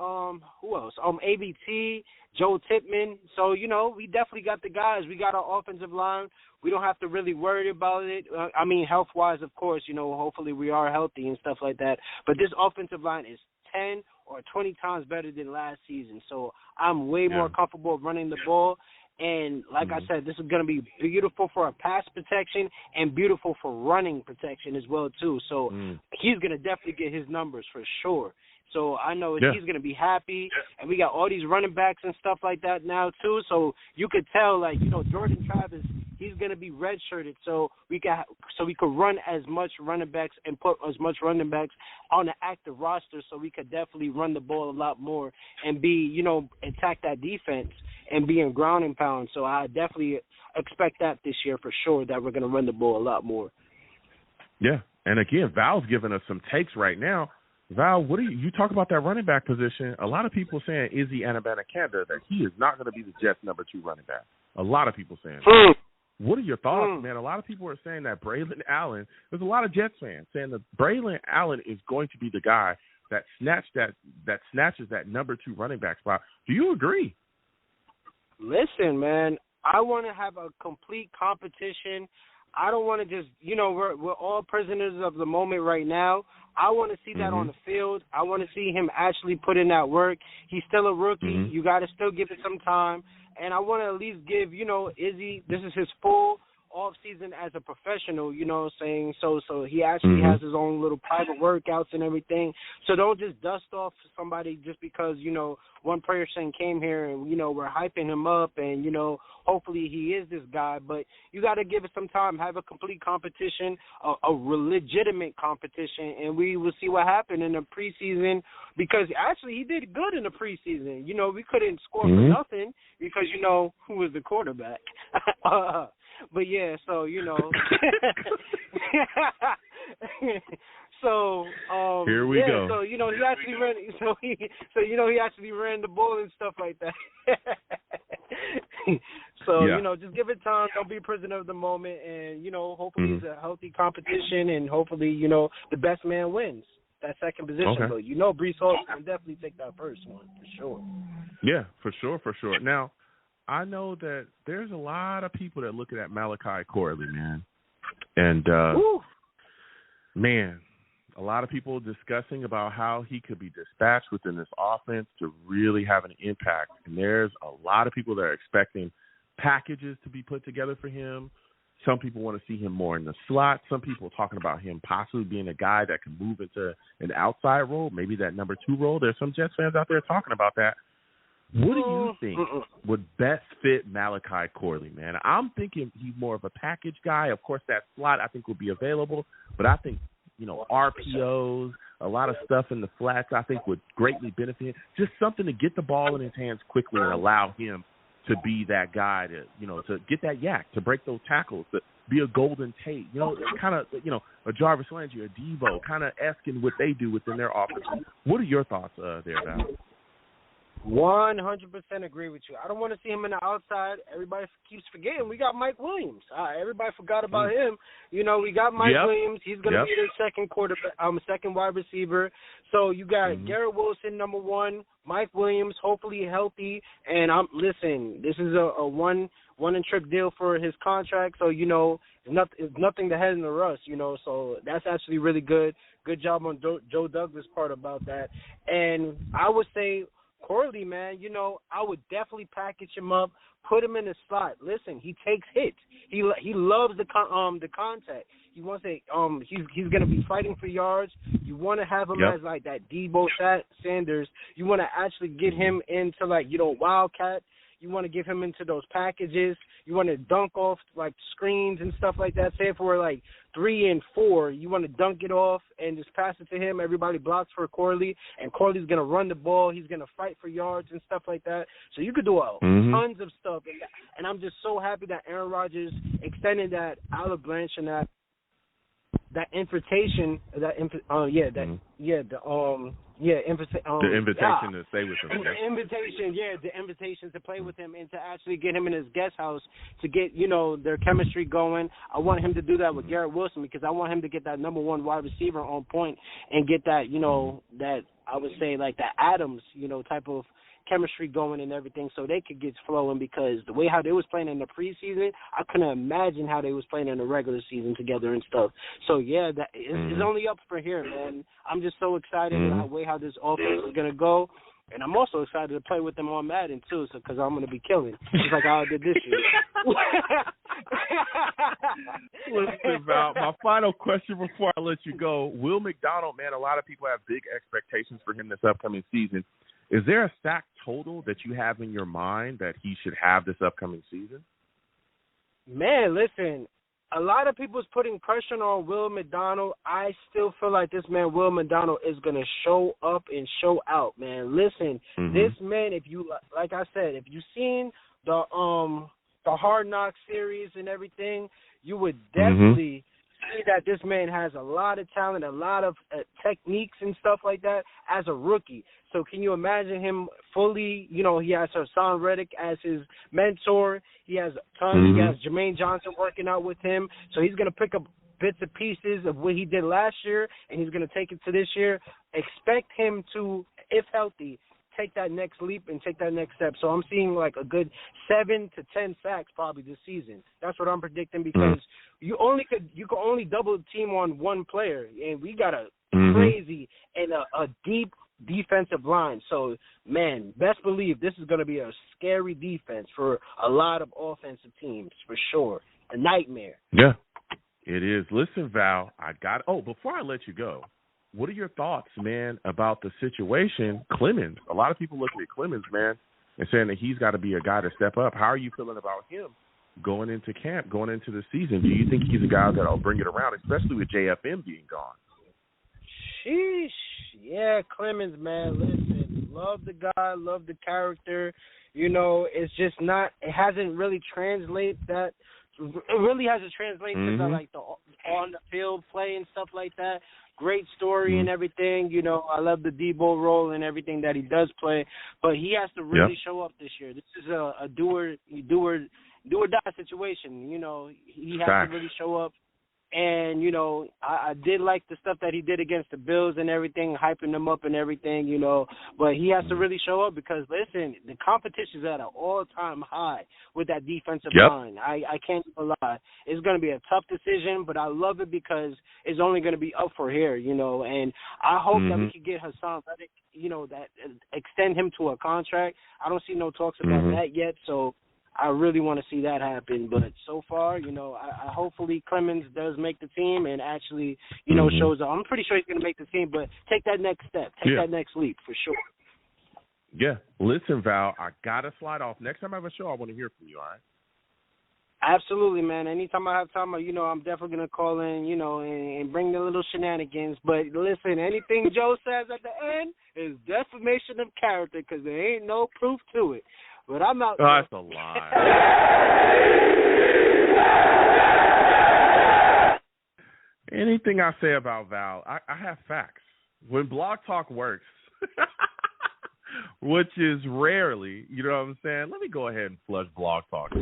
who else? ABT, Joe Tippmann. So, you know, we definitely got the guys. We got our offensive line. We don't have to really worry about it. I mean, health-wise, of course, you know, hopefully we are healthy and stuff like that. But this offensive line is 10 or 20 times better than last season. So I'm way more comfortable running the ball. And like I said, this is going to be beautiful for a pass protection and beautiful for running protection as well, too. So he's going to definitely get his numbers for sure. So I know he's going to be happy. And we got all these running backs and stuff like that now, too. So you could tell, like, you know, Jordan Travis, he's going to be redshirted. So we could run as much running backs and put as much running backs on the active roster, so we could definitely run the ball a lot more and be, you know, attack that defense and be in ground and pound. So I definitely expect that this year for sure, that we're going to run the ball a lot more. Yeah. And again, Val's giving us some takes right now. Val, what do you talk about that running back position? A lot of people saying Izzy Anabanakanda, that he is not going to be the Jets' number 2 running back. A lot of people saying that. What are your thoughts, man? A lot of people are saying that Braylon Allen, there's a lot of Jets fans saying that Braylon Allen is going to be the guy that snatches that number 2 running back spot. Do you agree? Listen, man, I want to have a complete competition. I don't want to just, you know, we're all prisoners of the moment right now. I want to see that on the field. I want to see him actually put in that work. He's still a rookie. You got to still give it some time. And I want to at least give, you know, Izzy, this is his full off season as a professional, you know what I'm saying? So he actually has his own little private workouts and everything. So don't just dust off somebody just because, you know, one person came here and, you know, we're hyping him up and, you know, hopefully he is this guy. But you got to give it some time, have a complete competition, a legitimate competition, and we will see what happened in the preseason, because actually he did good in the preseason. You know, we couldn't score for nothing because, you know, who was the quarterback. But yeah, so you know, so here we go. So you know, he actually ran. He actually ran the ball and stuff like that. So you know, just give it time. Don't be a prisoner of the moment, and you know, hopefully it's a healthy competition, and hopefully you know the best man wins that second position. But you know, Breece Hall can definitely take that first one for sure. Yeah, for sure. Now, I know that there's a lot of people that look at Malachi Corley, man. And, man, a lot of people discussing about how he could be dispatched within this offense to really have an impact. And there's a lot of people that are expecting packages to be put together for him. Some people want to see him more in the slot. Some people are talking about him possibly being a guy that can move into an outside role, maybe that number 2 role. There's some Jets fans out there talking about that. What do you think would best fit Malachi Corley, man? I'm thinking he's more of a package guy. Of course, that slot I think will be available, but I think, you know, RPOs, a lot of stuff in the flats I think would greatly benefit him. Just something to get the ball in his hands quickly and allow him to be that guy to, you know, to get that yak, to break those tackles, to be a Golden Tate, you know, kind of, you know, a Jarvis Landry, a Devo, kind of asking what they do within their offense. What are your thoughts there, Val? 100% agree with you. I don't want to see him in the outside. Everybody keeps forgetting we got Mike Williams. Everybody forgot about him. You know, we got Mike Williams. He's going to be the second wide receiver. So you got Garrett Wilson, number one, Mike Williams, hopefully healthy. And listen, this is a one-and-trip deal for his contract. So, you know, it's nothing to head in the rush, you know. So that's actually really good. Good job on Joe Douglas' part about that. And I would say, Corley, man, you know, I would definitely package him up, put him in the slot. Listen, he takes hits. He loves the contact. He wants to. He's going to be fighting for yards. You want to have him as like that Debo Sanders. You want to actually get him into like, you know, Wildcat. You want to give him into those packages. You want to dunk off like screens and stuff like that. Say if we're like 3 and 4, you want to dunk it off and just pass it to him. Everybody blocks for Corley, and Corley's going to run the ball. He's going to fight for yards and stuff like that. So you could do tons of stuff. And I'm just so happy that Aaron Rodgers extended that olive branch and that invitation, the invitation to stay with him. The invitation to play with him and to actually get him in his guest house to get, you know, their chemistry going. I want him to do that with Garrett Wilson because I want him to get that number one wide receiver on point and get that, you know, that I would say like that Adams, you know, type of chemistry going and everything so they could get flowing because the way how they was playing in the preseason, I couldn't imagine how they was playing in the regular season together and stuff. So, yeah, it's only up for here, man. I'm just so excited the way how this offense is going to go. And I'm also excited to play with them on Madden, too, because I'm going to be killing, just like I did this year. Listen, Val, my final question before I let you go. Will McDonald, man, a lot of people have big expectations for him this upcoming season. Is there a sack total that you have in your mind that he should have this upcoming season? Man, listen, a lot of people's putting pressure on Will McDonald. I still feel like this man, Will McDonald, is going to show up and show out, man. Listen, this man, if you, like I said, if you've seen the Hard Knocks series and everything, you would definitely see that this man has a lot of talent, a lot of techniques and stuff like that as a rookie. So can you imagine him fully, you know, he has Hassan Reddick as his mentor. He has tons. He has Jermaine Johnson working out with him. So he's going to pick up bits and pieces of what he did last year, and he's going to take it to this year. Expect him to, if healthy, take that next leap and take that next step. So I'm seeing like a good 7 to 10 sacks probably this season. That's what I'm predicting because you can only double team on one player, and we got a crazy and a deep defensive line. So, man, best believe this is going to be a scary defense for a lot of offensive teams for sure. A nightmare. Yeah, it is. Listen, Val, before I let you go, what are your thoughts, man, about the situation? Clemens, a lot of people looking at Clemens, man, and saying that he's got to be a guy to step up. How are you feeling about him going into camp, going into the season? Do you think he's a guy that'll bring it around, especially with JFM being gone? Sheesh. Yeah, Clemens, man. Listen, love the guy, love the character. You know, it's just not, it hasn't really translated that. It really hasn't translated to like the on the field play and stuff like that. Great story and everything. You know, I love the Debo role and everything that he does play, but he has to really show up this year. This is a do or die situation. You know, he has to really show up. And, you know, I did like the stuff that he did against the Bills and everything, hyping them up and everything, you know. But he has to really show up because, listen, the competition is at an all-time high with that defensive line. I can't even lie. It's going to be a tough decision, but I love it because it's only going to be up for here, you know. And I hope that we can get Hassan Reddick, you know, that extend him to a contract. I don't see no talks about that yet, so I really want to see that happen, but so far, you know, I hopefully Clemens does make the team and actually, you know, shows up. I'm pretty sure he's going to make the team, but take that next step, take that next leap for sure. Yeah. Listen, Val, I got to slide off. Next time I have a show, I want to hear from you, all right? Absolutely, man. Anytime I have time, you know, I'm definitely going to call in, you know, and bring the little shenanigans. But listen, anything Joe says at the end is defamation of character because there ain't no proof to it. But I'm out there. Oh, that's a lie. Anything I say about Val, I have facts. When Blog Talk works, which is rarely, you know what I'm saying? Let me go ahead and flush Blog Talk.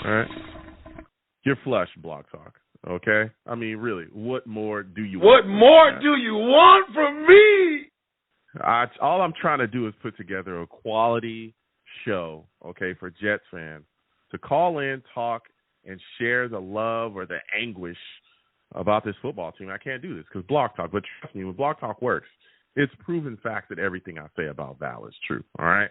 All right. You're flush, Blog Talk. Okay? I mean, really, what more do you want? What more do you want from me? All I'm trying to do is put together a quality show, okay, for Jets fans to call in, talk, and share the love or the anguish about this football team. I can't do this because Blog Talk, but trust me, when Blog Talk works, it's proven fact that everything I say about Val is true, all right?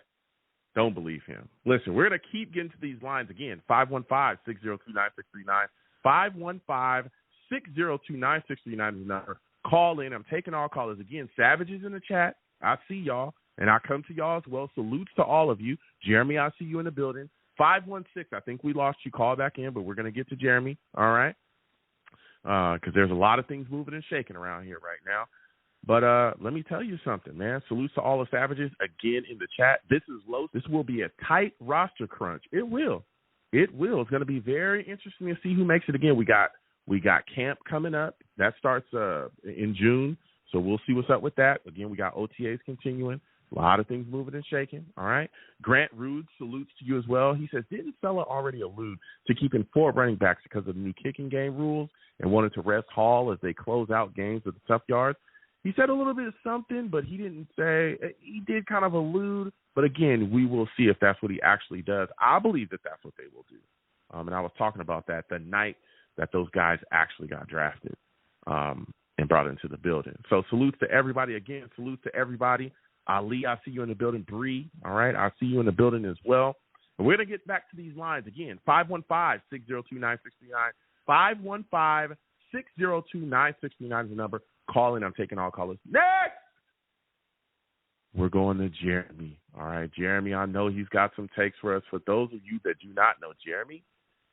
Don't believe him. Listen, we're going to keep getting to these lines again. 515-602-9639. 515-602-9639 is the number. Call in. I'm taking all callers. Again, Savage is in the chat. I see y'all, and I come to y'all as well. Salutes to all of you. Jeremy, I see you in the building. 516, I think we lost you. Call back in, but we're going to get to Jeremy, all right? Because there's a lot of things moving and shaking around here right now. But let me tell you something, man. Salutes to all the Savages again in the chat. This is low. This will be a tight roster crunch. It will. It will. It's going to be very interesting to see who makes it again. We got camp coming up. That starts in June, so we'll see what's up with that. Again, we got OTAs continuing. A lot of things moving and shaking, all right? Grant Rude salutes to you as well. He says, didn't Sella already allude to keeping 4 running backs because of the new kicking game rules and wanted to rest Hall as they close out games with the tough yards? He said a little bit of something, but he didn't say – he did kind of allude. But, again, we will see if that's what he actually does. I believe that that's what they will do. And I was talking about that the night that those guys actually got drafted and brought into the building. So salutes to everybody. Again, salutes to everybody. Ali, I see you in the building. Bree, all right, I see you in the building as well. And we're going to get back to these lines again. 515-602-9639. 515-602-9639 is the number. Call in. I'm taking all callers. Next! We're going to Jeremy. All right, Jeremy, I know he's got some takes for us. For those of you that do not know Jeremy,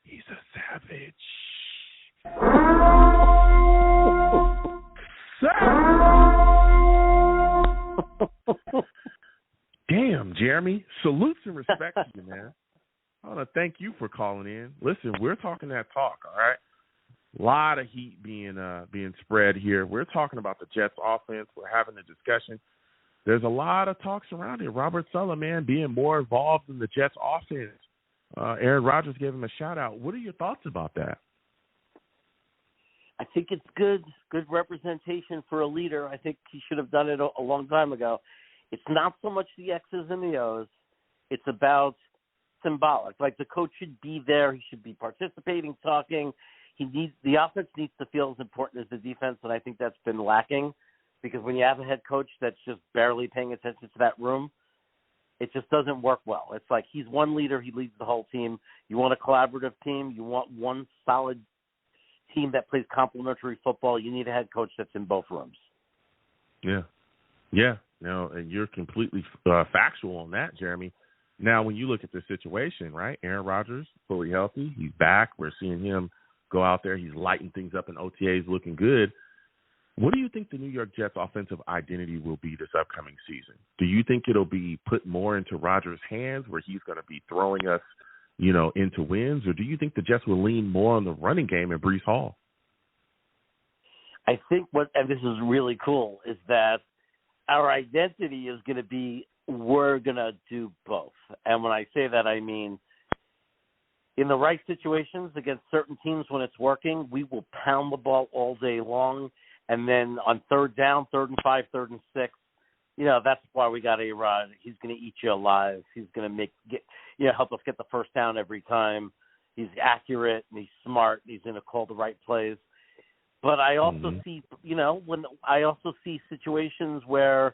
he's a savage. Damn, Jeremy. Salutes and respect to you, man. I want to thank you for calling in. Listen, we're talking that talk, all right? A lot of heat being spread here. We're talking about the Jets offense. We're having a discussion. There's a lot of talks around it. Robert Saleh, man, being more involved in the Jets offense. Aaron Rodgers gave him a shout-out. What are your thoughts about that? I think it's good representation for a leader. I think he should have done it a long time ago. It's not so much the X's and the O's. It's about symbolic. Like, the coach should be there. He should be participating, talking. The offense needs to feel as important as the defense, and I think that's been lacking because when you have a head coach that's just barely paying attention to that room, it just doesn't work well. It's like he's one leader. He leads the whole team. You want a collaborative team. You want one solid team that plays complementary football. You need a head coach that's in both rooms. Yeah. No, and you're completely factual on that, Jeremy. Now, when you look at the situation, right, Aaron Rodgers, fully healthy. He's back. We're seeing him go out there. He's lighting things up in OTAs, looking good. What do you think the New York Jets offensive identity will be this upcoming season? Do you think it'll be put more into Rodgers' hands where he's going to be throwing us, into wins? Or do you think the Jets will lean more on the running game and Breece Hall? I think and this is really cool, is that our identity is going to be we're going to do both. And when I say that, I mean in the right situations against certain teams when it's working, we will pound the ball all day long. And then on 3rd down, 3rd and 5, 3rd and 6, that's why we got A-Rod. He's going to eat you alive. He's going to help us get the first down every time. He's accurate and he's smart. And he's going to call the right plays. But I also see, I also see situations where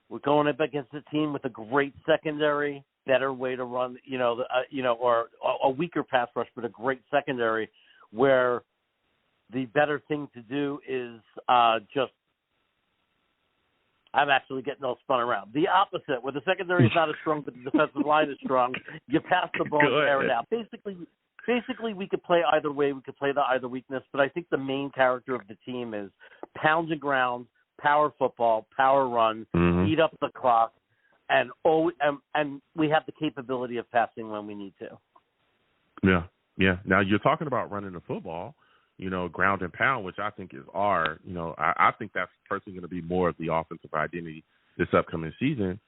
we're going up against a team with a great secondary, better way to run, or a weaker pass rush, but a great secondary where the better thing to do is I'm actually getting all spun around. The opposite, where the secondary is not as strong, but the defensive line is strong, you pass the ball and air it out. Basically, we could play either way. We could play the either weakness, but I think the main character of the team is pound and ground, power football, power run, eat up the clock, and we have the capability of passing when we need to. Yeah. Now, you're talking about running the football. ground and pound, which I think is I think that's personally going to be more of the offensive identity this upcoming season.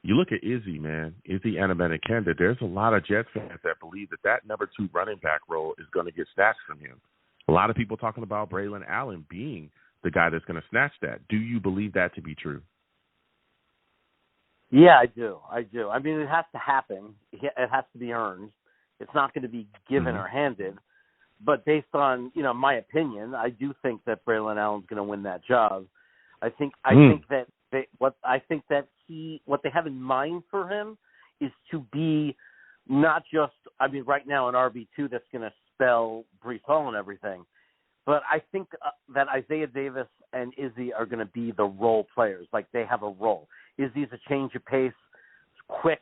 You look at Izzy, man, Izzy Anabana-Kenda. There's a lot of Jets fans that believe that number 2 running back role is going to get snatched from him. A lot of people talking about Braylon Allen being the guy that's going to snatch that. Do you believe that to be true? Yeah, I do. I mean, it has to happen. It has to be earned. It's not going to be given or handed. But based on, my opinion, I do think that Braylon Allen's going to win that job. I think that what they have in mind for him is to be not just, right now an RB2 that's going to spell Breece Hall and everything, but I think that Isaiah Davis and Izzy are going to be the role players. Like, they have a role. Izzy's a change of pace, quick,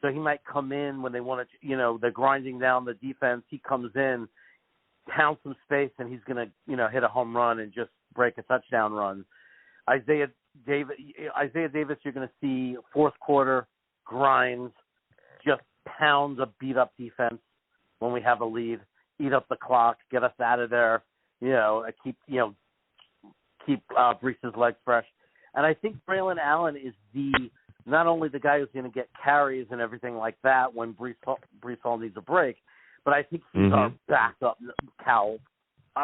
so he might come in when they want to, they're grinding down the defense. He comes in, pound some space, and he's going to, hit a home run and just break a touchdown run. Isaiah Davis, you're going to see fourth quarter grinds, just pounds of beat up defense when we have a lead, eat up the clock, get us out of there, keep Breece's legs fresh. And I think Braylon Allen is not only the guy who's going to get carries and everything like that when Breece Hall needs a break, but I think he's our backup Cal.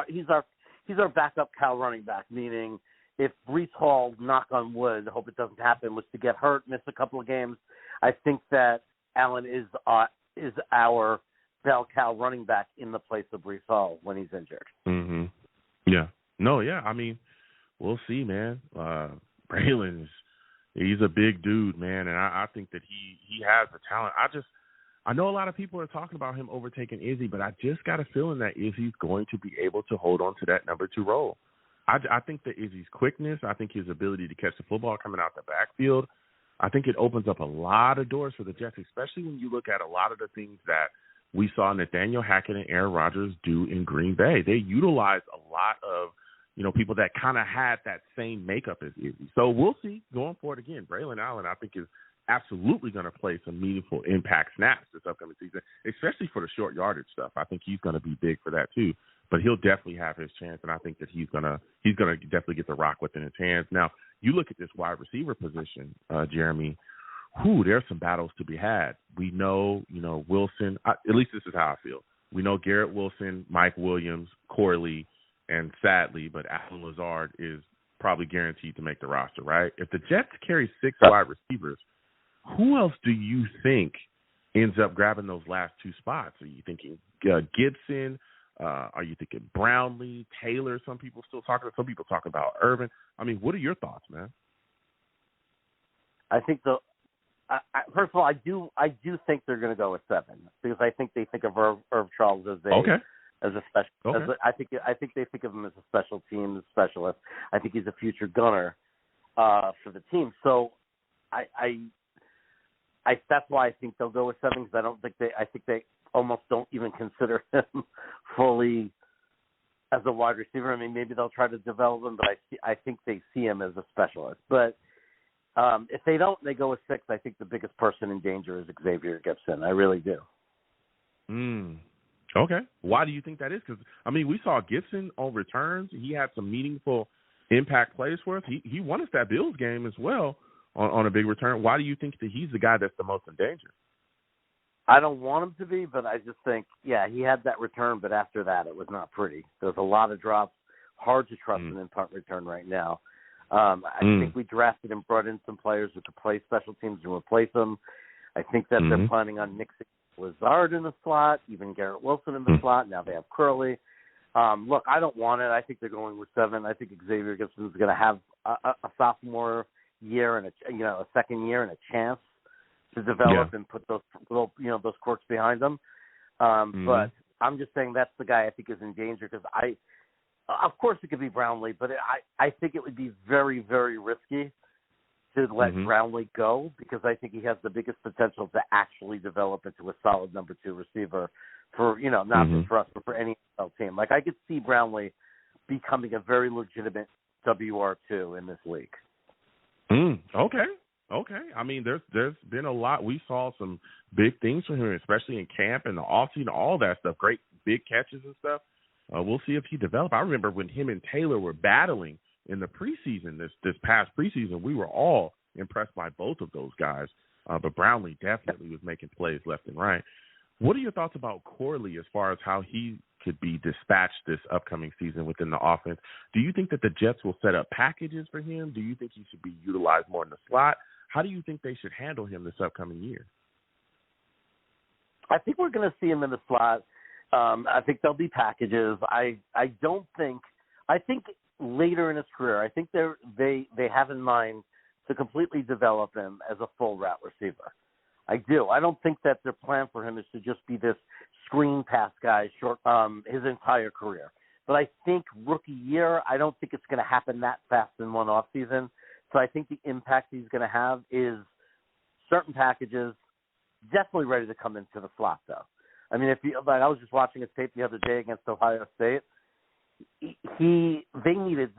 He's our backup Cal running back, meaning if Breece Hall, knock on wood, hope it doesn't happen, was to get hurt, miss a couple of games, I think that Allen is our bell cow running back in the place of Breece Hall when he's injured. Mm-hmm. Yeah. No, yeah. I mean, we'll see, man. Braylon he's a big dude, man, and I think that he has the talent. I know a lot of people are talking about him overtaking Izzy, but I just got a feeling that Izzy's going to be able to hold on to that number 2 role. I think that Izzy's quickness, I think his ability to catch the football coming out the backfield, I think it opens up a lot of doors for the Jets, especially when you look at a lot of the things that we saw Nathaniel Hackett and Aaron Rodgers do in Green Bay. They utilized a lot of, people that kind of had that same makeup as Izzy. So we'll see going forward again. Braylon Allen, I think, is absolutely going to play some meaningful impact snaps this upcoming season, especially for the short yardage stuff. I think he's going to be big for that too. But he'll definitely have his chance, and I think that he's gonna definitely get the rock within his hands. Now, you look at this wide receiver position, Jeremy. There's some battles to be had. We know, Wilson. At least this is how I feel. We know Garrett Wilson, Mike Williams, Corley, and sadly, but Alan Lazard is probably guaranteed to make the roster, right? If the Jets carry 6 wide receivers, who else do you think ends up grabbing those last 2 spots? Are you thinking Gibson? Are you thinking Brownlee, Taylor? Some people talking about Irvin. I mean, what are your thoughts, man? I think first of all, I do think they're going to go with 7 because I think they think of Irv Charles as a special. Okay. I think they think of him as a special teams specialist. I think he's a future gunner for the team. So that's why I think they'll go with 7 because I think they almost don't even consider him fully as a wide receiver. I mean, maybe they'll try to develop him, but I think they see him as a specialist. But if they don't, they go with 6. I think the biggest person in danger is Xavier Gibson. I really do. Okay. Why do you think that is? Because, we saw Gibson on returns. He had some meaningful impact plays for us. He won us that Bills game as well on a big return. Why do you think that he's the guy that's the most in danger? I don't want him to be, but I just think, he had that return, but after that, it was not pretty. There was a lot of drops. Hard to trust an in-punt return right now. I think we drafted and brought in some players who could play special teams and replace them. I think that they're planning on mixing Lazard in the slot, even Garrett Wilson in the slot. Now they have Curley. Look, I don't want it. I think they're going with 7. I think Xavier Gibson is going to have a sophomore year and a second year and a chance to develop and put those those quirks behind them. But I'm just saying that's the guy I think is in danger because of course it could be Brownlee, but I think it would be very, very risky to let Brownlee go because I think he has the biggest potential to actually develop into a solid number 2 receiver for, not just for us, but for any NFL team. Like I could see Brownlee becoming a very legitimate WR2 in this league. Okay. There's been a lot. We saw some big things from him, especially in camp and the offseason, all that stuff. Great big catches and stuff. We'll see if he develops. I remember when him and Taylor were battling in the preseason, this past preseason, we were all impressed by both of those guys. But Brownlee definitely was making plays left and right. What are your thoughts about Corley as far as how he could be dispatched this upcoming season within the offense? Do you think that the Jets will set up packages for him? Do you think he should be utilized more in the slot? How do you think they should handle him this upcoming year? I think we're going to see him in the slot. I think there'll be packages. I think later in his career, I think they have in mind to completely develop him as a full route receiver. I do. I don't think that their plan for him is to just be this screen pass guy short his entire career. But I think rookie year, I don't think it's going to happen that fast in one offseason. So I think the impact he's going to have is certain packages, definitely ready to come into the slot, though. I mean, I was just watching his tape the other day against Ohio State. They needed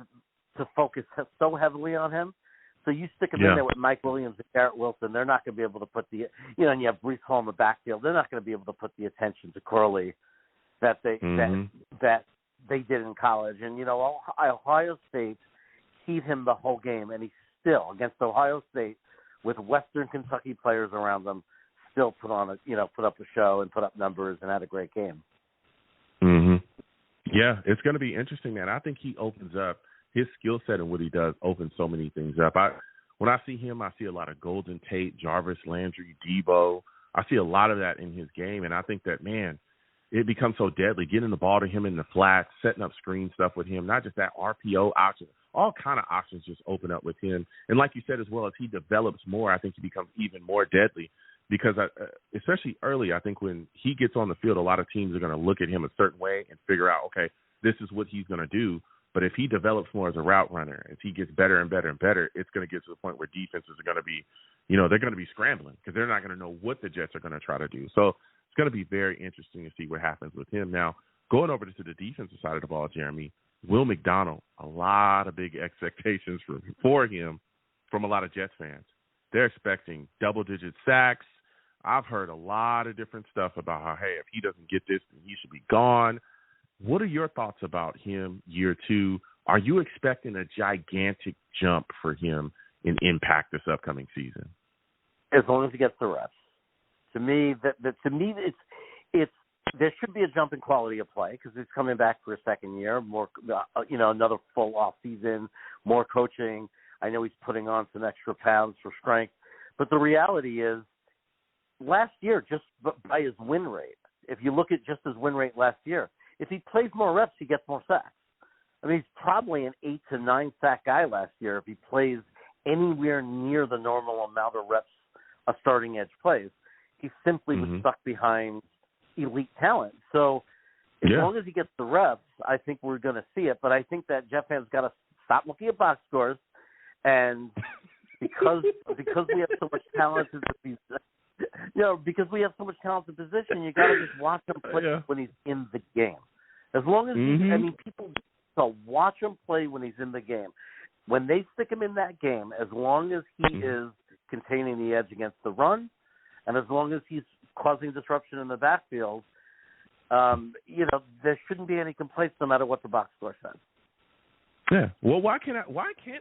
to focus so heavily on him. So you stick him in there with Mike Williams and Garrett Wilson, they're not going to be able to put and you have Breece Hall in the backfield, they're not going to be able to put the attention to Corley that they did in college. And, Ohio State keyed him the whole game, and he still, against Ohio State, with Western Kentucky players around them, still put up a show and put up numbers and had a great game. Mm-hmm. Yeah, it's going to be interesting, man. I think he opens up. His skill set and what he does opens so many things up. When I see him, I see a lot of Golden Tate, Jarvis Landry, Debo. I see a lot of that in his game, and I think that, man, it becomes so deadly. Getting the ball to him in the flats, setting up screen stuff with him, not just that RPO option. All kind of options just open up with him. And like you said as well, as he develops more, I think he becomes even more deadly because, especially early, I think when he gets on the field, a lot of teams are going to look at him a certain way and figure out, okay, this is what he's going to do. But if he develops more as a route runner, as he gets better and better and better, it's going to get to the point where defenses are going to be, they're going to be scrambling because they're not going to know what the Jets are going to try to do. So it's going to be very interesting to see what happens with him. Now, going over to the defensive side of the ball, Jeremy, Will McDonald, a lot of big expectations for him from a lot of Jets fans. They're expecting double-digit sacks. I've heard a lot of different stuff about how, hey, if he doesn't get this, then he should be gone. What are your thoughts about him year two? Are you expecting a gigantic jump for him in impact this upcoming season? As long as he gets the reps. To me, it's there should be a jump in quality of play because he's coming back for a second year, more another full off season, more coaching. I know he's putting on some extra pounds for strength, but the reality is, last year, just by his win rate, if you look at just his win rate last year. If he plays more reps, he gets more sacks. I mean, he's probably an 8 to 9 sack guy last year if he plays anywhere near the normal amount of reps a starting edge plays. He simply was stuck behind elite talent. So as long as he gets the reps, I think we're going to see it. But I think that Jeff fans got to stop looking at box scores, and because we have so much talent in because we have so much talent in position, you got to just watch him play when he's in the game. As long as people watch him play when he's in the game. When they stick him in that game, as long as he is containing the edge against the run, and as long as he's causing disruption in the backfield, there shouldn't be any complaints no matter what the box score says. Yeah. Well, why can't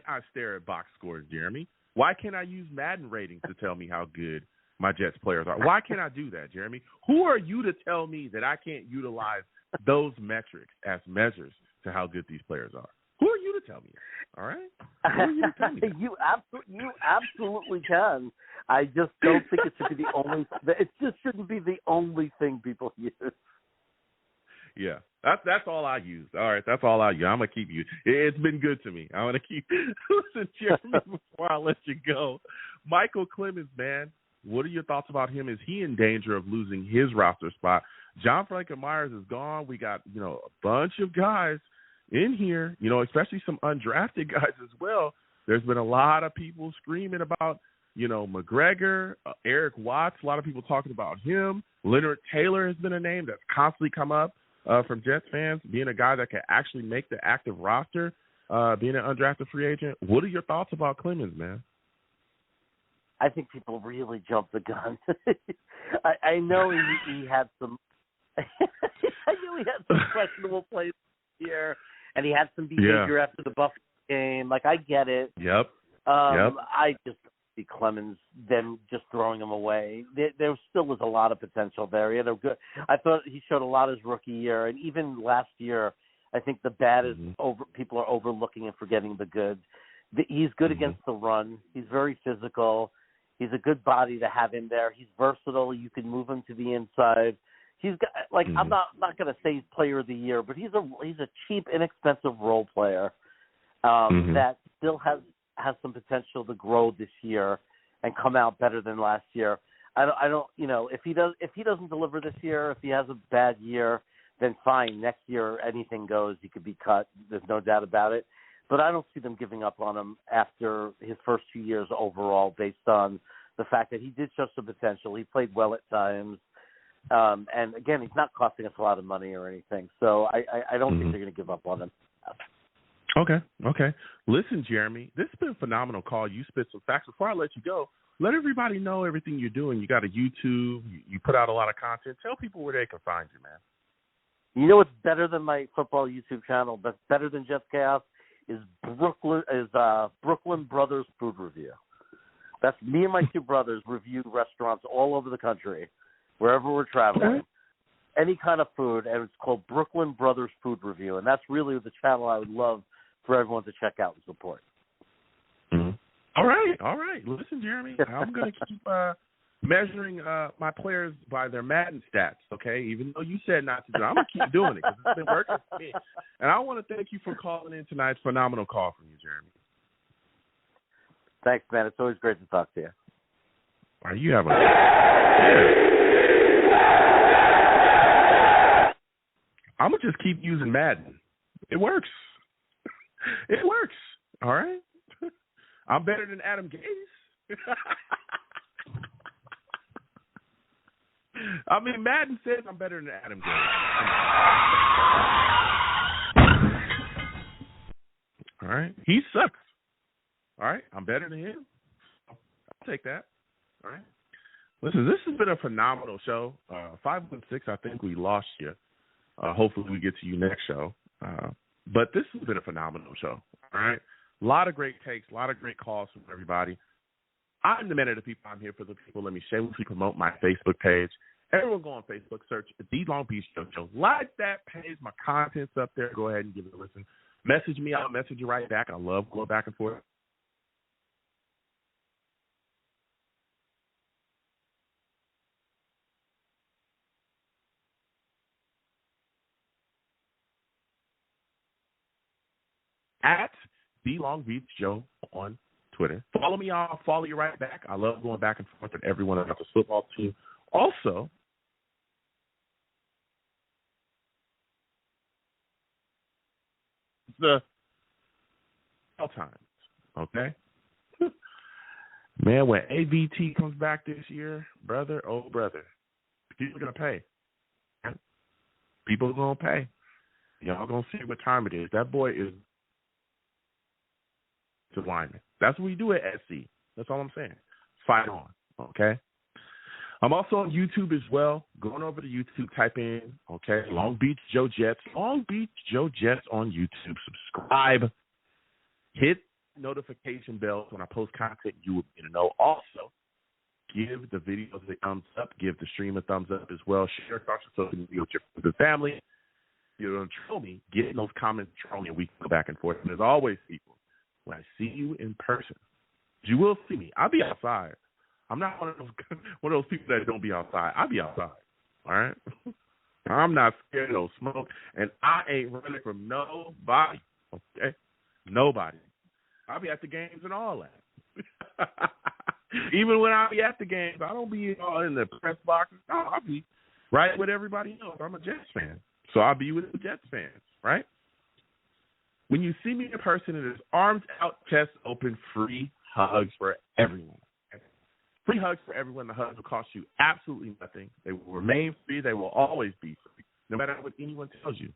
I stare at box scores, Jeremy? Why can't I use Madden ratings to tell me how good my Jets players are? Why can't I do that, Jeremy? Who are you to tell me that I can't utilize those metrics as measures to how good these players are? Who are you to tell me that? All right? Who are you to tell me that? You absolutely can. I just don't think it should be the only. It just shouldn't be the only thing people use. Yeah, that's all I use. All right, that's all I use. I'm gonna keep you. It's been good to me. I'm gonna keep. Listen, Jeremy, before I let you go, Michael Clemens, man. What are your thoughts about him? Is he in danger of losing his roster spot? John Franklin-Myers is gone. We got, a bunch of guys in here, especially some undrafted guys as well. There's been a lot of people screaming about, McGregor, Eric Watts, a lot of people talking about him. Leonard Taylor has been a name that's constantly come up from Jets fans, being a guy that can actually make the active roster, being an undrafted free agent. What are your thoughts about Clemens, man? I think people really jumped the gun. I know he had some. I knew he had some questionable plays here, and he had some behavior after the Buffalo game. Like, I get it. Yep. I just see Clemens then just throwing him away. There still was a lot of potential there. He had I thought he showed a lot his rookie year, and even last year, I think the bad is people are overlooking and forgetting the good. He's good against the run. He's very physical. He's a good body to have in there. He's versatile. You can move him to the inside. He's got I'm not going to say he's player of the year, but he's a cheap, inexpensive role player that still has some potential to grow this year and come out better than last year. I don't if he doesn't deliver this year, if he has a bad year, then fine. Next year anything goes. He could be cut. There's no doubt about it. But I don't see them giving up on him after his first 2 years overall, based on the fact that he did show some potential. He played well at times. And again, he's not costing us a lot of money or anything. So I don't think they're going to give up on him. Okay. Listen, Jeremy, this has been a phenomenal call. You spit some facts. Before I let you go, let everybody know everything you're doing. You got a YouTube. You put out a lot of content. Tell people where they can find you, man. You know what's better than my football YouTube channel, that's better than Jets Chaos, is Brooklyn Brothers Food Review. That's me and my two brothers review restaurants all over the country, wherever we're traveling, any kind of food, and it's called Brooklyn Brothers Food Review, and that's really the channel I would love for everyone to check out and support. All right. Listen, Jeremy, I'm going to keep measuring my players by their Madden stats, okay? Even though you said not to do it, I'm going to keep doing it because it's been working for me. And I want to thank you for calling in tonight's phenomenal call from you, Jeremy. Thanks, man. It's always great to talk to you. All right, you have I'm going to just keep using Madden. It works. It works. All right? I'm better than Adam Gase. I mean, Madden says I'm better than Adam Gase. All right? He sucks. All right? I'm better than him. I'll take that. All right? Listen, this has been a phenomenal show. 5-6, I think we lost you. Hopefully we get to you next show. But this has been a phenomenal show. All right? A lot of great takes, a lot of great calls from everybody. I'm the man of the people. I'm here for the people. Let me shamelessly promote my Facebook page. Everyone go on Facebook, search The Long Beach Show. Like that page. My content's up there. Go ahead and give it a listen. Message me. I'll message you right back. I love going back and forth. At The Long Beach Joe on Twitter. Follow me. I'll follow you right back. I love going back and forth with everyone about the football team. Also, the times, okay? Man, when AVT comes back this year, brother, oh brother, people are going to pay. People are going to pay. Y'all going to see what time it is. That boy is to lineman. That's what we do at SC. That's all I'm saying. Fight on, okay? I'm also on YouTube as well. Going over to YouTube, type in, okay, Long Beach Joe Jets. Long Beach Joe Jets on YouTube. Subscribe. Hit notification bells when I post content. You will be to know. Also, give the videos a thumbs up. Give the stream a thumbs up as well. Share across your social media with your family. You don't troll me. Get in those comments, troll me, and we can go back and forth. And as always, people, when I see you in person, you will see me. I'll be outside. I'm not one of those people that don't be outside. I'll be outside. All right? I'm not scared of no smoke, and I ain't running from nobody. Okay? Nobody. I'll be at the games and all that. Even when I be at the games, I don't be all in the press box. No, I'll be right with everybody else. I'm a Jets fan, so I'll be with the Jets fans, right? When you see me in person, it is arms out, chest open, free hugs for everyone. Free hugs for everyone. The hugs will cost you absolutely nothing. They will remain free. They will always be free, no matter what anyone tells you.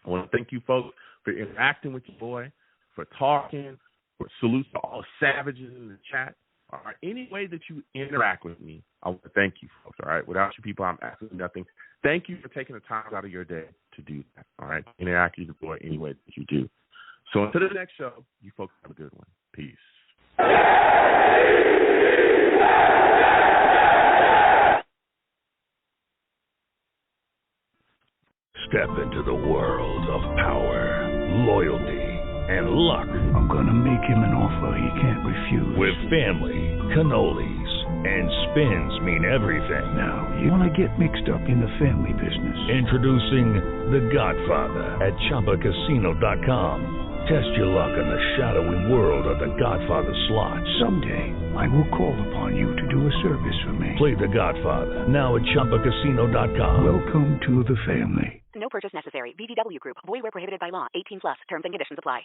I want to thank you, folks, for interacting with your boy, for talking, for salutes to all savages in the chat. All right. Any way that you interact with me, I want to thank you, folks. All right. Without you people, I'm absolutely nothing. Thank you for taking the time out of your day to do that. All right. Interact with the boy any way that you do. So until the next show, you folks have a good one. Peace. Step into the world of power, loyalty, and luck. I'm going to make him an offer he can't refuse. With family, cannolis, and spins mean everything. Now, you want to get mixed up in the family business. Introducing The Godfather at ChumbaCasino.com. Test your luck in the shadowy world of The Godfather slot. Someday, I will call upon you to do a service for me. Play The Godfather now at ChumbaCasino.com. Welcome to the family. No purchase necessary. VGW Group. Void where prohibited by law. 18+. Terms and conditions apply.